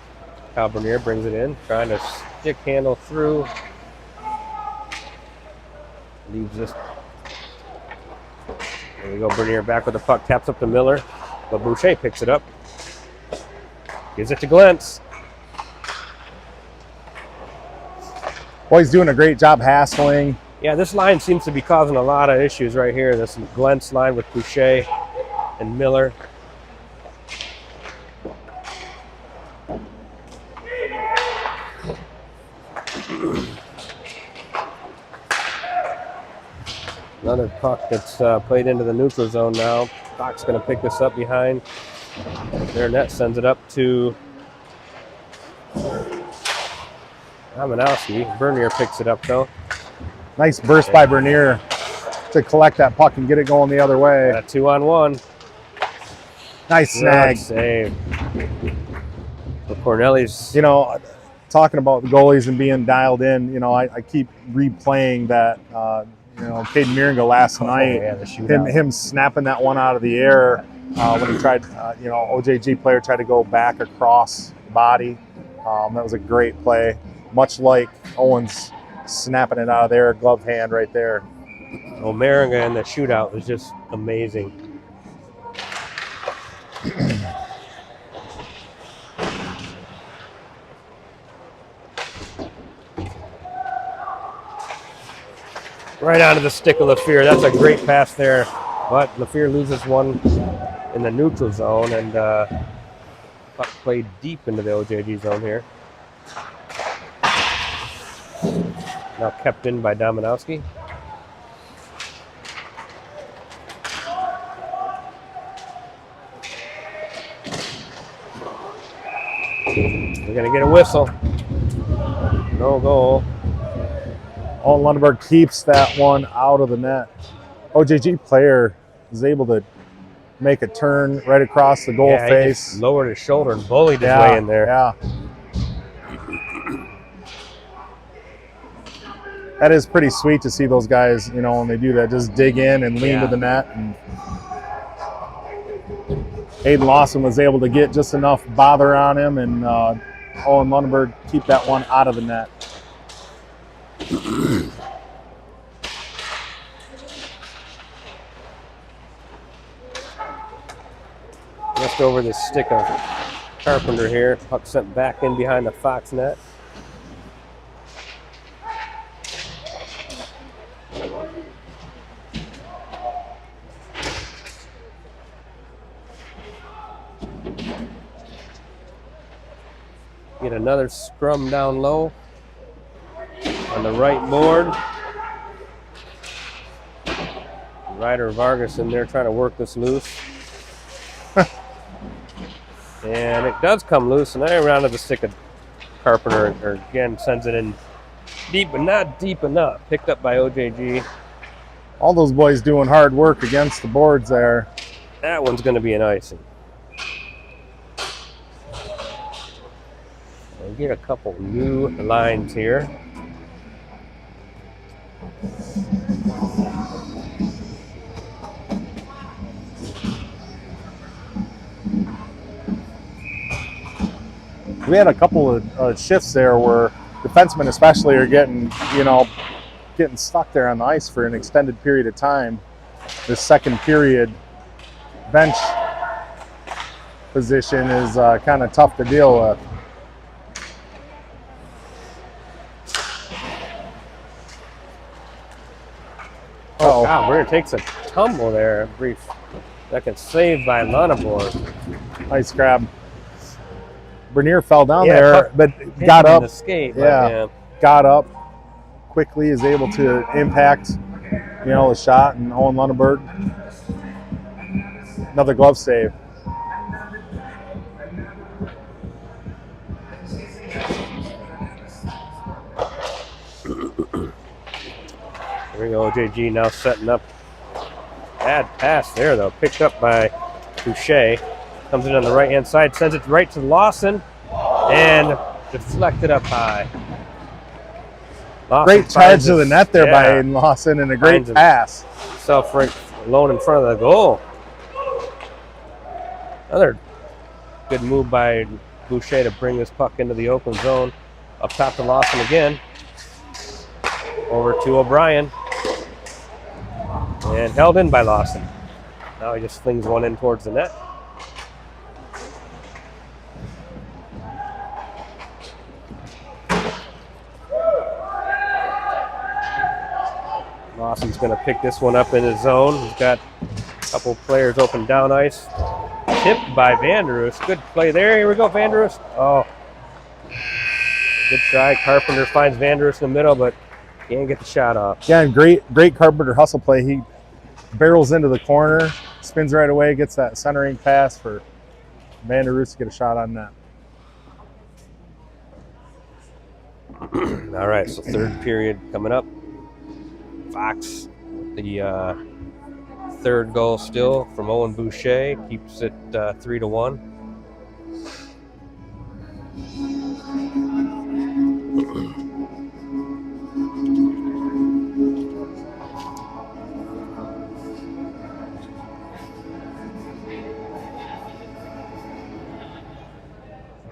Kyle Bernier brings it in, trying to stick handle through. Leaves this. There we go. Bernier back with the puck, taps up to Miller, but Boucher picks it up. Gives it to Glentz. Well, he's doing a great job hassling. Yeah, this line seems to be causing a lot of issues right here. This Glentz line with Boucher and Miller. Another puck that's played into the neutral zone now. Fox going to pick this up behind their net, sends it up to Amanowski. Bernier picks it up though. Nice burst by Bernier to collect that puck and get it going the other way. Got a 2-on-1. Nice snag. Good save. For Cornelius. Talking about the goalies and being dialed in, I keep replaying that, Caden Miringa last night, yeah, the shootout. him snapping that one out of the air when he tried, OJG player tried to go back across the body. That was a great play, much like Owen's snapping it out of there, glove hand right there. Miringa in the shootout was just amazing. Right onto the stick of LaFear. That's a great pass there. But LaFear loses one in the neutral zone, and puck played deep into the OJG zone here. Now kept in by Dominowski. We're going to get a whistle. No goal. Owen Lunneborg keeps that one out of the net. OJG player is able to make a turn right across the goal face. He just lowered his shoulder and bullied his way in there. Yeah. That is pretty sweet to see those guys, when they do that, just dig in and lean to the net. And Aiden Lawson was able to get just enough bother on him, and Owen Lunneborg keep that one out of the net. Just over the stick of Carpenter here. Puck sent back in behind the Fox net. Get another scrum down low on the right board. Ryder Vargas in there trying to work this loose. And it does come loose, and then around to the stick of Carpenter, or again sends it in Deep, but not deep enough. Picked up by OJG. All those boys doing hard work against the boards there. That one's going to be an icing. We'll get a couple new lines here. We had a couple of shifts there where defensemen especially are getting stuck there on the ice for an extended period of time. This second period bench position is kind of tough to deal with. Oh, wow, Brenner takes a tumble there. A brief second save by Lonneborg. Nice grab. Bernier fell down Yeah, there, but got up. The skate, Yeah, got up quickly, is able to impact, the shot, and Owen Lunneberg. Another glove save. There we go, OJG now setting up. Bad pass there, though. Picked up by Boucher. Comes in on the right-hand side, sends it right to Lawson, and deflected up high. Lawson Great charge to the net there by Aiden Lawson, and a great pass. Himself right alone in front of the goal. Another good move by Boucher to bring this puck into the Oakland zone. Up top to Lawson again. Over to O'Brien. And held in by Lawson. Now he just flings one in towards the net. Lawson's going to pick this one up in his zone. He's got a couple players open down ice. Tipped by Vanderus. Good play there. Here we go, Vanderus. Oh. Good try. Carpenter finds Vanderus in the middle, but can't get the shot off. Yeah, and great Carpenter hustle play. He barrels into the corner, spins right away, gets that centering pass for Vanderus to get a shot on net. All right, so third period coming up. Fox with the third goal still from Owen Boucher. Keeps it 3-1.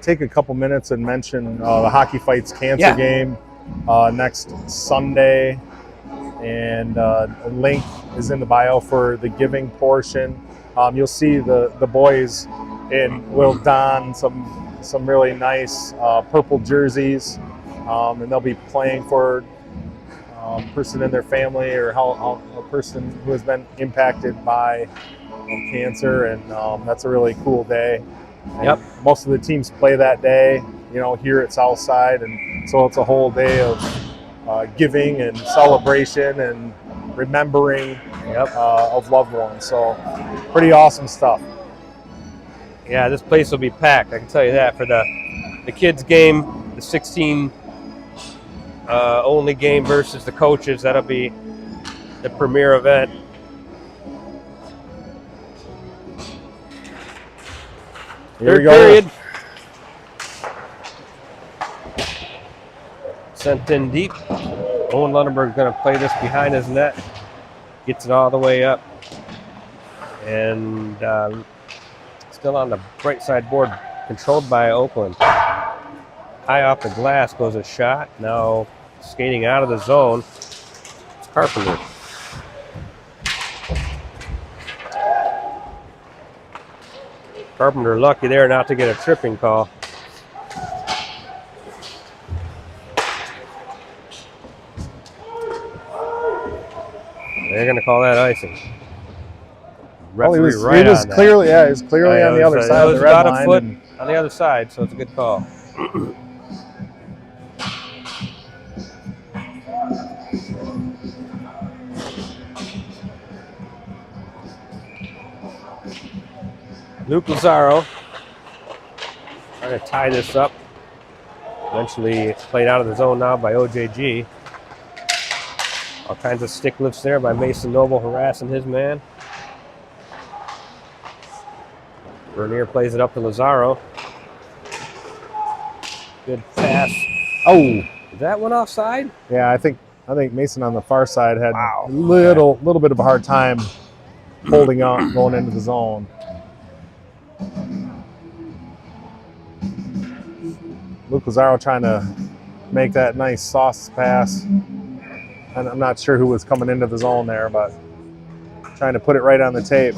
Take a couple minutes and mention the Hockey Fights Cancer game next Sunday, and a link is in the bio for the giving portion. You'll see the boys will don some really nice purple jerseys, and they'll be playing for a person in their family or a person who has been impacted by cancer, and that's a really cool day. Yep. Most of the teams play that day, here at Southside, and so it's a whole day of giving and celebration and remembering of loved ones. So pretty awesome stuff. Yeah, this place will be packed. I can tell you that for the kids game, the 16 only game versus the coaches. That'll be the premier event. Here we go. Period. Sent in deep. Owen Lunneberg's going to play this behind his net. Gets it all the way up. And still on the right side board, controlled by Oakland. High off the glass goes a shot. Now skating out of the zone. It's Carpenter. Carpenter lucky there not to get a tripping call. They're going to call that icing. Well, he was right clearly, he's clearly on the other side of the red line. About a foot on the other side, so it's a good call. Luke Lazaro trying to tie this up. Eventually played out of the zone now by OJG. All kinds of stick lifts there by Mason Noble harassing his man. Bernier plays it up to Lazaro. Good pass. Oh, is that one offside? Yeah, I think Mason on the far side had Wow. a little bit of a hard time holding on going into the zone. Luke Lazaro trying to make that nice sauce pass. And I'm not sure who was coming into the zone there, but trying to put it right on the tape.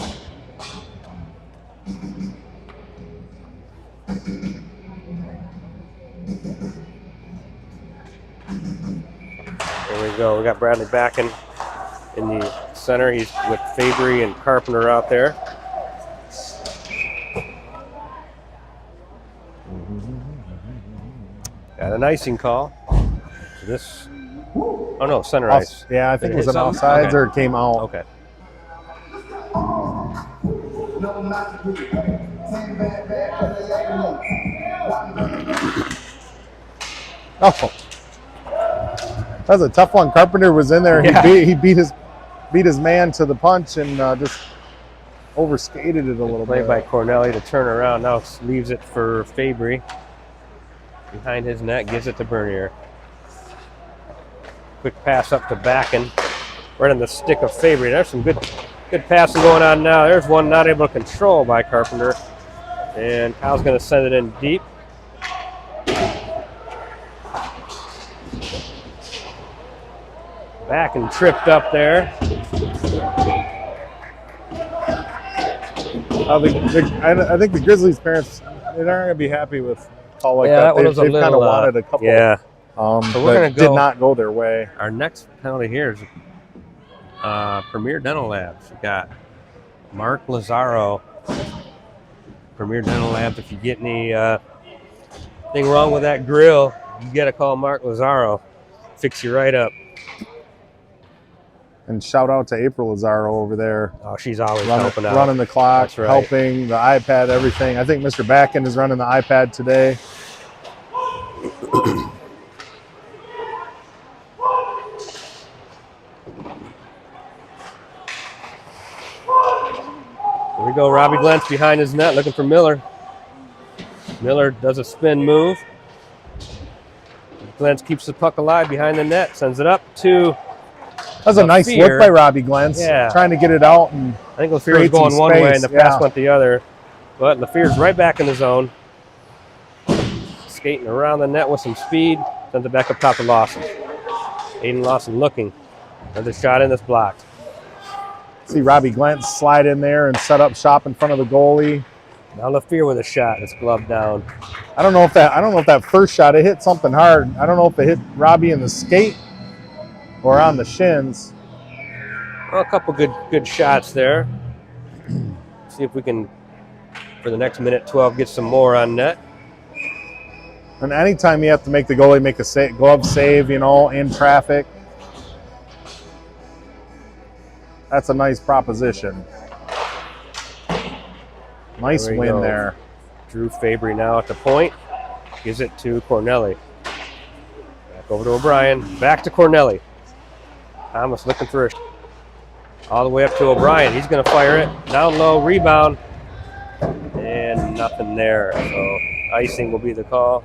There we go. We got Bradley back in the center. He's with Fabry and Carpenter out there. Got an icing call. This, oh no, center ice. Yeah, I think Did it was hit an something? offsides Okay. or it came out. Okay. Oh, that was a tough one. Carpenter was in there. Yeah. He beat his man to the punch and just overskated it a little Played bit. by Cornelli to turn around. Now leaves it for Fabry. Behind his net, gives it to Bernier. Quick pass up to Backen. Right on the stick of Fabry. There's some good passing going on now. There's one not able to control by Carpenter. And Kyle's going to send it in deep. Backen tripped up there. I think the Grizzlies parents, they're not going to be happy with a call like Yeah, that. that one was a They've kind of little, wanted a couple. Yeah. So So we're gonna did go- not go their way. Our next penalty here is Premier Dental Labs. We got Mark Lazaro. Premier Dental Labs. If you get any thing wrong with that grill, you got to call Mark Lazaro. Fix you right up. And shout out to April Lazaro over there, Oh, she's always helping out. running the clock, That's right. helping the iPad, everything. I think Mr. Backen is running the iPad today. Here we go. Robbie Glentz behind his net looking for Miller. Miller does a spin move. Glentz keeps the puck alive behind the net, sends it up to, That was a nice Lafleur. look by Robbie Glentz, Yeah. trying to get it out. And I think Lafleur was Create some going one way and space, the pass yeah. went the other. But Lafleur's right back in the zone. Skating around the net with some speed. Sends it back up top to Lawson. Aiden Lawson looking. Another shot in this blocked. see Robbie Glentz slide in there and set up shop in front of the goalie. Now Lafleur with a shot. It's gloved down. I don't know if that first shot, it hit something hard. I don't know if it hit Robbie in the skate or on the shins. Well, a couple good shots there. See if we can, for the next minute 12, get some more on net. And anytime you have to make the goalie make a glove save, in traffic, that's a nice proposition. Nice There we win go. there. Drew Fabry now at the point. Gives it to Cornelli. Back over to O'Brien. Back to Cornelli. Thomas looking for a all the way up to O'Brien. He's going to fire it. Down low, rebound. And nothing there. So icing will be the call.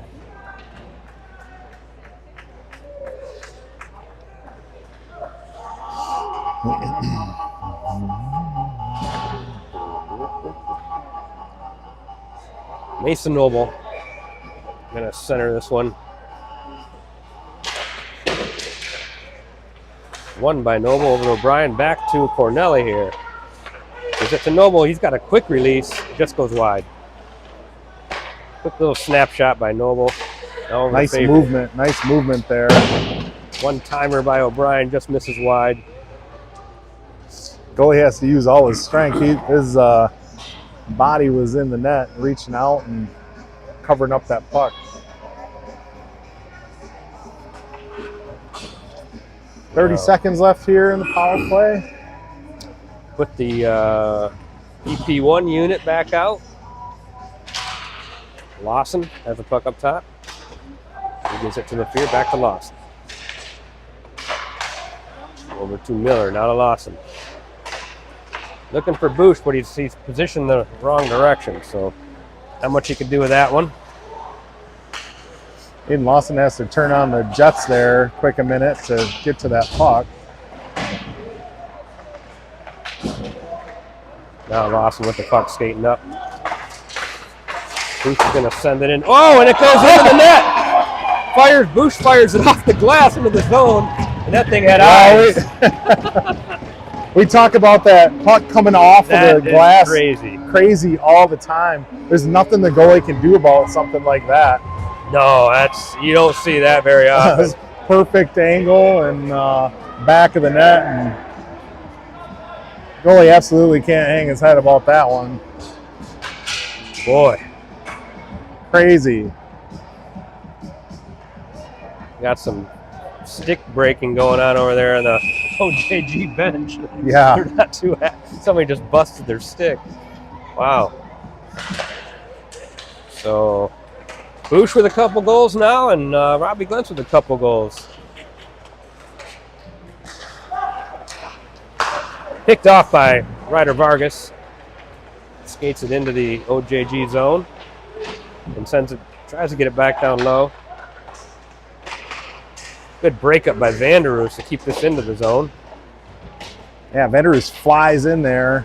Mason Noble going to center this one. Won by Noble over to O'Brien. Back to Cornelli here. Gives it to Noble. He's got a quick release. Just goes wide. Quick little snapshot by Noble. Now over to Nice Fabry. movement. Nice movement there. One timer by O'Brien. Just misses wide. Goalie has to use all his strength. His body was in the net, reaching out and covering up that puck. Wow. 30 seconds left here in the power play. Put the EP1 unit back out. Lawson has the puck up top. Gives it to LaFear, back to Lawson. Over to Miller, now to Lawson. Looking for Boosh, but he's positioned the wrong direction, so not much he can do with that one. Aiden Lawson has to turn on the jets there quick a minute to get to that puck. Now Lawson with the puck skating up. Boosh is going to send it in. Oh, and it goes into the net. Boosh fires it off the glass into the zone, and that thing had eyes. We talk about that puck coming off That of the glass. Crazy all the time. There's nothing the goalie can do about something like that. No, you don't see that very often. Perfect angle and back of the net, and goalie absolutely can't hang his head about that one. Boy, crazy. Got some stick breaking going on over there on the OJG bench. Yeah. They're not too happy. Somebody just busted their stick. Wow. So, Boosh with a couple goals now, and Robbie Glentz with a couple goals. Picked off by Ryder Vargas. Skates it into the OJG zone and tries to get it back down low. Good breakup by Vanderoos to keep this into the zone. Yeah, Vanderoos flies in there,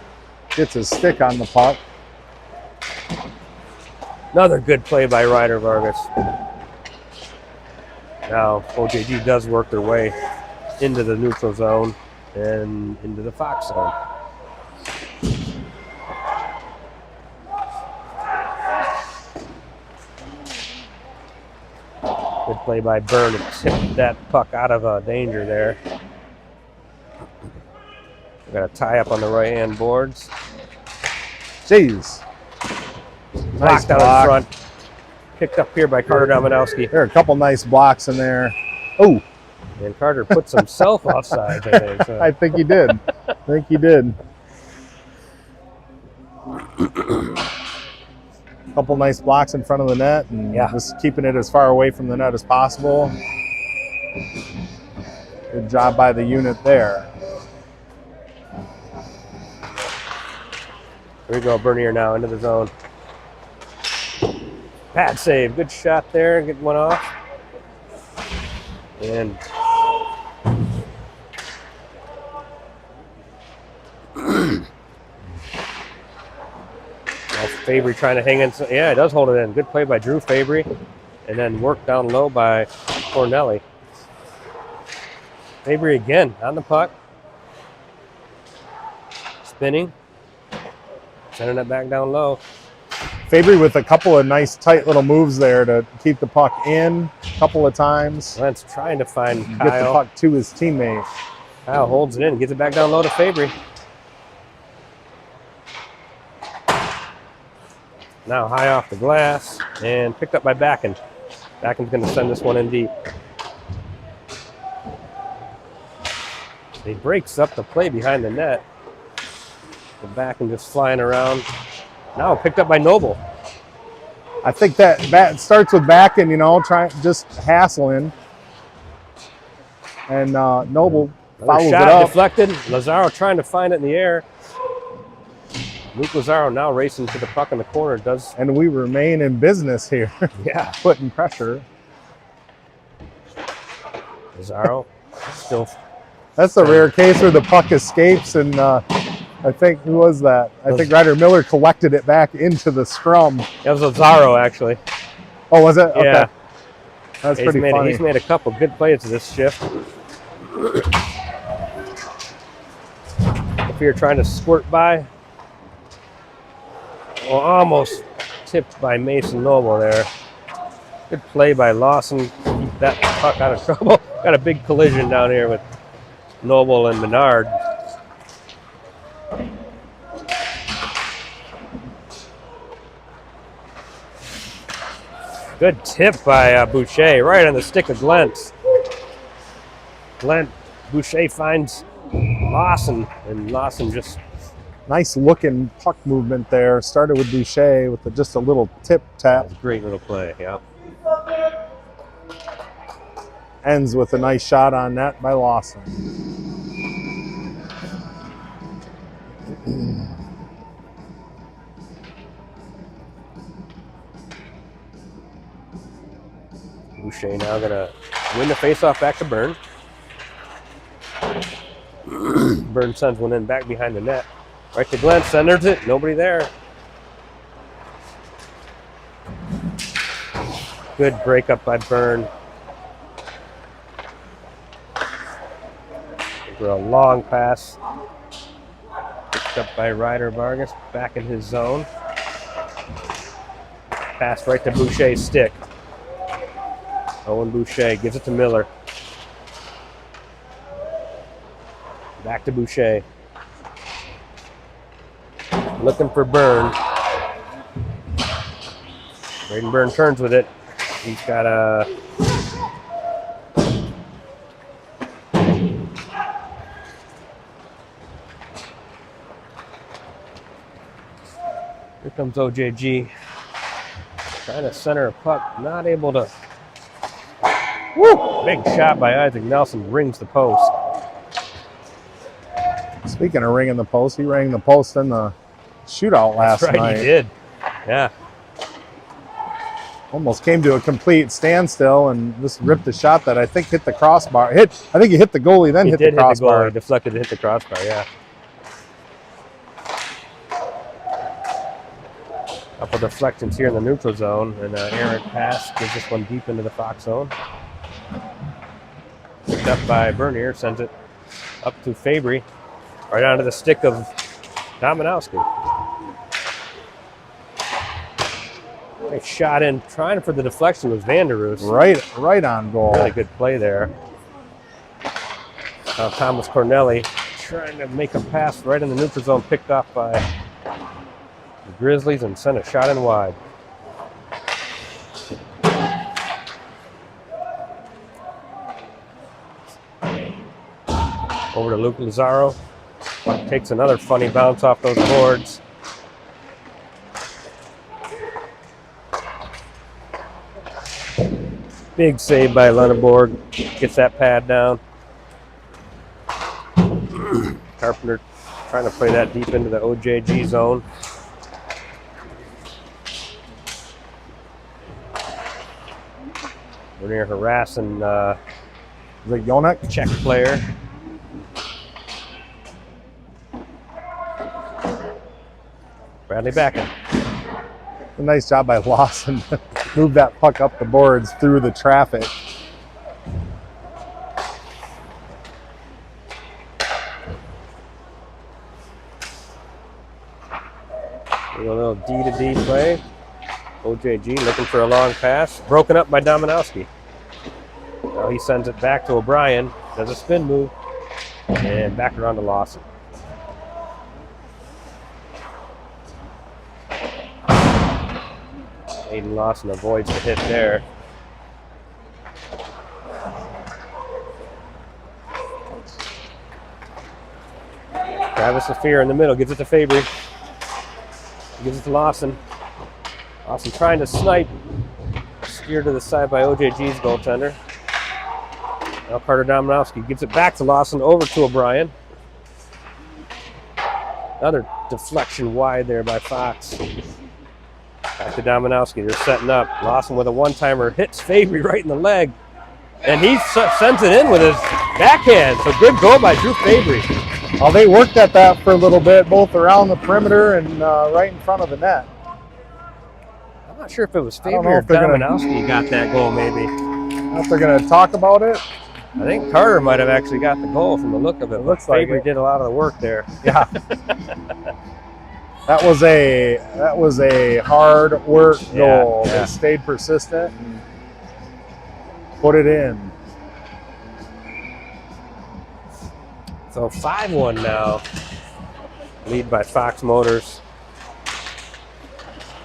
gets his stick on the puck. Another good play by Ryder Vargas. Now OJG does work their way into the neutral zone and into the Fox zone. Good play by Byrne to tip that puck out of danger there. We got a tie up on the right-hand boards. Jeez. Nice Blocked out in front. Picked up here by Carter Dominowski. There are a couple nice blocks in there. Oh. And Carter puts himself offside, I think. So. I think he did. Couple nice blocks in front of the net, and just keeping it as far away from the net as possible. Good job by the unit there. Here we go, Bernier now into the zone. Pad save, good shot there, get one off. And Fabry trying to hang in. Yeah, it does hold it in. Good play by Drew Fabry. And then work down low by Cornelli. Fabry again on the puck. Spinning. Sending it back down low. Fabry with a couple of nice tight little moves there to keep the puck in a couple of times. Lance trying to find Kyle. Get the puck to his teammate. Kyle holds it in, gets it back down low to Fabry. Now high off the glass and picked up by Backen. Backen's going to send this one in deep. He breaks up the play behind the net. The Backen just flying around. Now picked up by Noble. I think that starts with Backen, just hassling. And Noble follows it up. Deflected. Lazaro trying to find it in the air. Luke Lazaro now racing to the puck in the corner. And we remain in business here. Yeah. Putting pressure. Lazaro still. That's a rare case where the puck escapes, and I think, who was that? I think Ryder Miller collected it back into the scrum. That was Lazaro, actually. Oh, was it? Yeah. Okay. That's pretty funny. He's made a couple good plays this shift. If you're trying to squirt by. Well, almost tipped by Mason Noble there. Good play by Lawson. Keep that puck out of trouble. Got a big collision down here with Noble and Menard. Good tip by Boucher, right on the stick of Glentz. Boucher finds Lawson, and Lawson just... Nice looking puck movement there. Started with Boucher with just a little tip tap. Great little play, yeah. ends with a nice shot on net by Lawson. Boucher now gonna win the faceoff back to Byrne. Byrne sends one in back behind the net. Right to Glenn, centers it, nobody there. Good breakup by Byrne. For a long pass. Picked up by Ryder Vargas, back in his zone. Pass right to Boucher's stick. Owen Boucher gives it to Miller. Back to Boucher. Looking for Byrne. Braden Byrne turns with it. He's got a... Here comes OJG. Trying to center a puck. Not able to... Woo! Big shot by Isaac Nelson. Rings the post. Speaking of ringing the post, he rang the post in the shootout last That's right, night. he did. Yeah. Almost came to a complete standstill and just ripped a shot that I think hit the crossbar. I think he hit the goalie, then He hit did the crossbar. hit the goalie, deflected to hit the crossbar, yeah. Couple deflections here in the neutral zone, and an errant pass gives this one deep into the Fox zone. Picked up by Bernier, sends it up to Fabry, right onto the stick of Dominowski. Nice shot in, trying for the deflection was Vanderoos. Right on goal. Really good play there. Now Thomas Corneli trying to make a pass right in the neutral zone, picked off by the Grizzlies and sent a shot in wide. Over to Luke Lazaro. Takes another funny bounce off those boards. Big save by Lenneborg. Gets that pad down. Carpenter trying to play that deep into the OJG zone. We're near harassing Is it Yonek? Czech player. Bradley Backen. A nice job by Lawson to move that puck up the boards through the traffic. A little D-to-D play. OJG looking for a long pass. Broken up by Dominowski. Now he sends it back to O'Brien. Does a spin move. And back around to Lawson. Aiden Lawson avoids the hit there. Travis Lafleur in the middle, gives it to Fabry. Gives it to Lawson. Lawson trying to snipe. Steered to the side by OJG's goaltender. Now Carter Dominowski gives it back to Lawson, over to O'Brien. Another deflection wide there by Fox. Back to Dominowski, they're setting up. Lawson with a one-timer, hits Fabry right in the leg. And he sends it in with his backhand. So good goal by Drew Fabry. Well, they worked at that for a little bit, both around the perimeter and right in front of the net. I'm not sure if it was I don't Fabry know or if they're gonna- Dominowski got that goal maybe. I don't know if they're going to talk about it. I think Carter might have actually got the goal from the look of it. Looks like Fabry it. did a lot of the work there. Yeah. That was a hard work goal. Yeah. They stayed persistent and put it in. So 5-1 now. Lead by Fox Motors.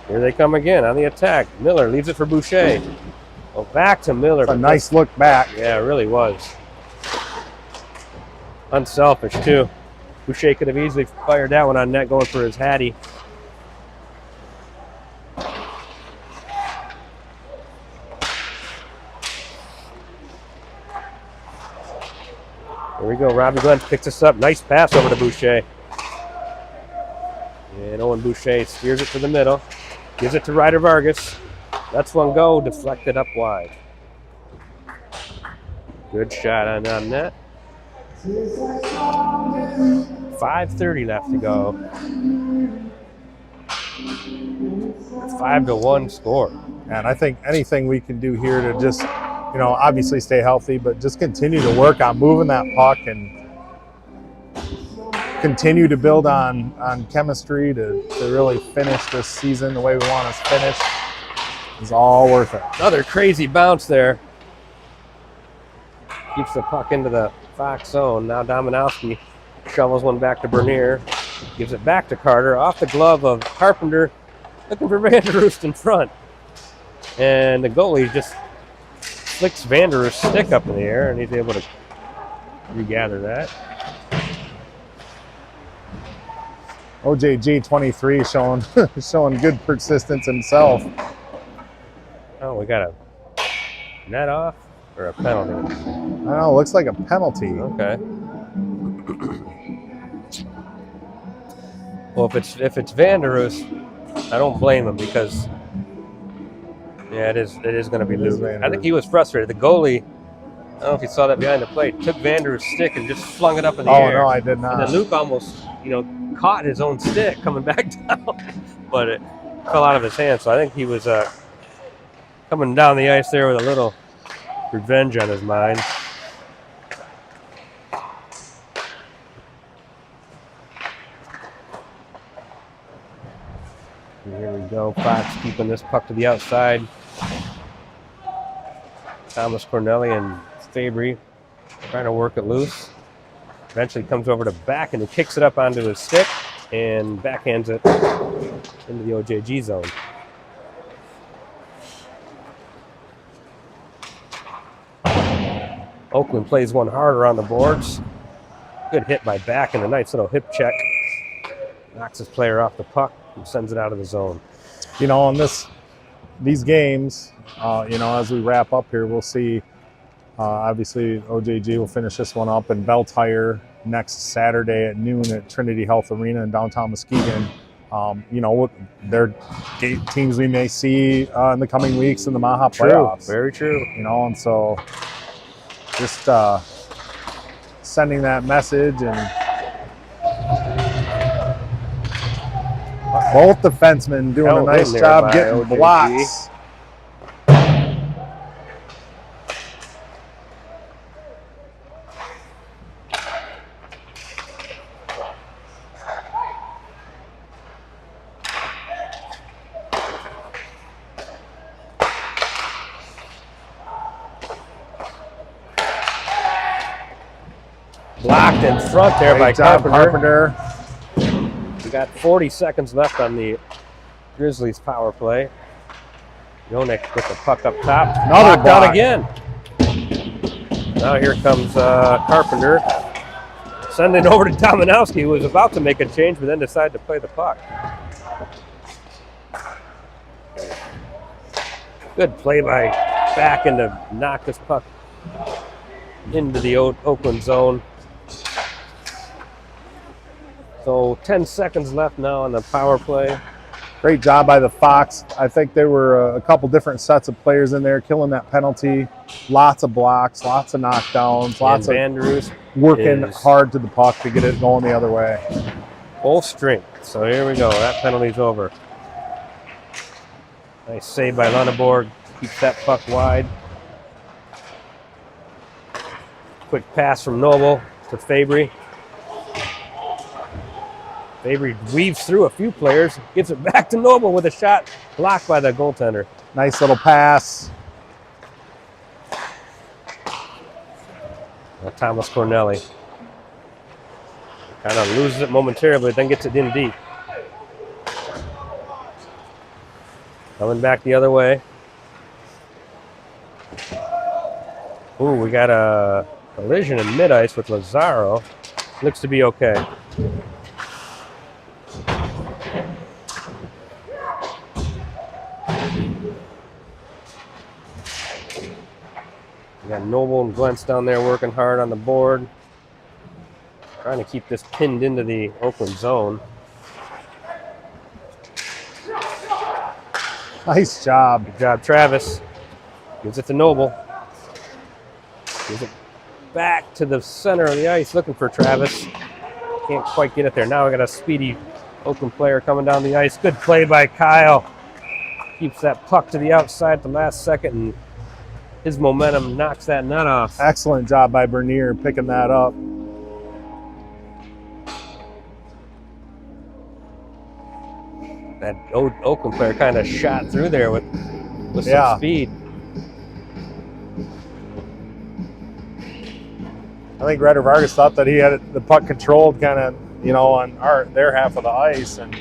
Here they come again on the attack. Miller leaves it for Boucher. Well, back to Miller. It's a nice look back. Yeah, it really was. Unselfish, too. Boucher could have easily fired that one on net going for his Hattie. Here we go. Robbie Glenn picks us up. Nice pass over to Boucher. And Owen Boucher steers it to the middle. Gives it to Ryder Vargas. Lets one go. Deflected up wide. Good shot on net. 5:30 left to go. 5-1 score. And I think anything we can do here to just, obviously stay healthy, but just continue to work on moving that puck and continue to build on chemistry to really finish this season the way we want to finish is all worth it. Another crazy bounce there. Keeps the puck into the Fox zone. Now Dominowski shovels one back to Bernier. Gives it back to Carter. Off the glove of Carpenter. Looking for Van der Roost in front. And the goalie just flicks Van der Roost's stick up in the air, and he's able to regather that. OJG 23 showing good persistence himself. Oh, we got a net off or a penalty? I don't know, looks like a penalty. Okay. Well, if it's Van der Roost, I don't blame him because it is going to be loose. I think he was frustrated. The goalie, I don't know if you saw that behind the plate, took Van der Roost's stick and just flung it up in the air. Oh no, I did not. And then Luke almost, caught his own stick coming back down, but it fell out of his hand. So I think he was coming down the ice there with a little revenge on his mind. And here we go. Fox keeping this puck to the outside. Thomas Corneli and Fabry trying to work it loose. Eventually comes over to back and he kicks it up onto his stick and backhands it into the OJG zone. Oakland plays one harder on the boards. Good hit by back and a nice little hip check. Knocks his player off the puck and sends it out of the zone. On these games, as we wrap up here, we'll see. Obviously, OJG will finish this one up in Bell Tire next Saturday at noon at Trinity Health Arena in downtown Muskegon. They're teams we may see in the coming weeks in the Maha playoffs. Very true. And so just sending that message, and both defensemen doing a nice job getting OJG. blocks. Blocked in front there by Great job, Carpenter. We got 40 seconds left on the Grizzlies power play. Yonek with the puck up top. Another Blocked out block. again. Now here comes Carpenter. Sending over to Dominowski, who was about to make a change, but then decided to play the puck. Good play by back and to knock this puck into the Oakland zone. So 10 seconds left now on the power play. Great job by the Fox. I think there were a couple different sets of players in there killing that penalty. Lots of blocks, lots of knockdowns, lots of Van der Roost working hard to the puck to get it going the other way. full strength. So here we go. That penalty's over. Nice save by Lunneborg. Keeps that puck wide. Quick pass from Noble to Fabry. Fabry weaves through a few players, gives it back to Noble with a shot blocked by the goaltender. Nice little pass. Thomas Corneli kind of loses it momentarily, but then gets it in deep. Coming back the other way. Ooh, we got a collision in mid-ice with Lazaro. Looks to be okay. We got Noble and Glentz down there working hard on the board. Trying to keep this pinned into the Oakland zone. Nice job. Good job, Travis. Gives it to Noble. Gives it back to the center of the ice, looking for Travis. Can't quite get it there. Now we got a speedy Oakland player coming down the ice. Good play by Kyle. Keeps that puck to the outside at the last second, and his momentum knocks that net off. Excellent job by Bernier picking that up. That Oakland player kind of shot through there with some speed. I think Ryder Vargas thought that he had the puck controlled kind of, on their half of the ice, and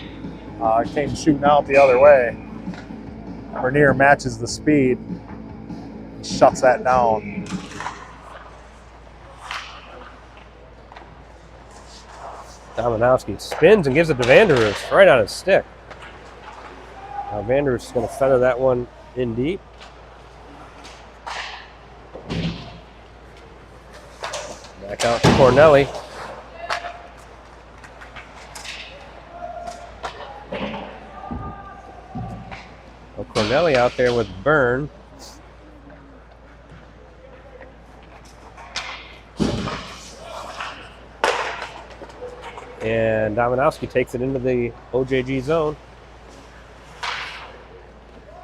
came shooting out the other way. Bernier matches the speed, shuts that down. Dominowski spins and gives it to Vanderus right on his stick. Now Vanderus is going to feather that one in deep. Back out to Cornelli. Well, Cornelli out there with Byrne. And Dominowski takes it into the OJG zone.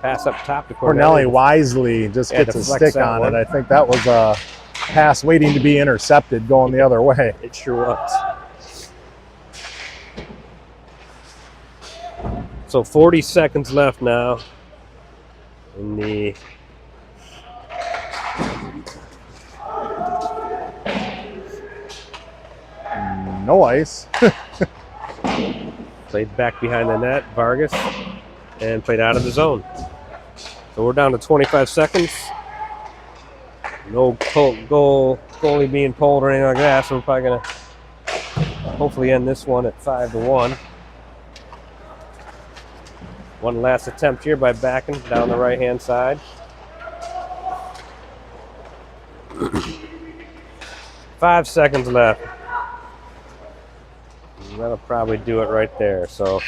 Pass up top to Cornelli. Cornelli wisely just gets a stick on it. I think that was a pass waiting to be intercepted going the other way. It sure was. So 40 seconds left now in the no ice. Played back behind the net, Vargas, and played out of the zone. So we're down to 25 seconds. No goalie being pulled or anything like that, so we're probably going to hopefully end this one at 5-1. One last attempt here by Backen down the right-hand side. 5 seconds left. That'll probably do it right there. So,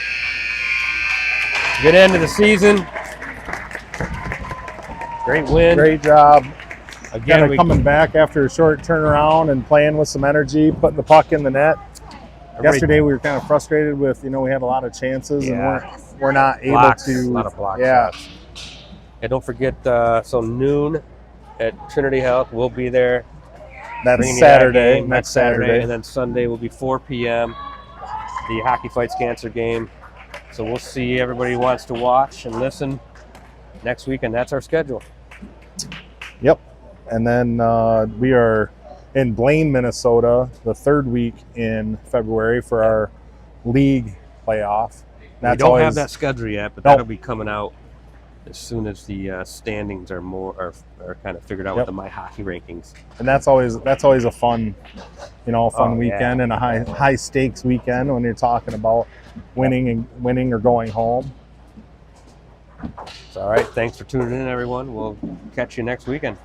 good end of the season. Great win. Great job. Again, coming back after a short turnaround and playing with some energy, putting the puck in the net. Yesterday we were kind of frustrated with, we had a lot of chances and we're not able to. A lot of blocks. Yeah. And don't forget, so noon at Trinity Health, we'll be there. That's Saturday. Next Saturday. And then Sunday will be 4 p.m. The Hockey Fights Cancer game. So we'll see everybody who wants to watch and listen next week, and that's our schedule. Yep. And then we are in Blaine, Minnesota, the third week in February for our league playoff. We don't have that schedule yet, but that'll be coming out as soon as the standings are kind of figured out with the My Hockey rankings. And that's always a fun, weekend and a high stakes weekend when you're talking about winning or going home. So, all right, thanks for tuning in, everyone. We'll catch you next weekend.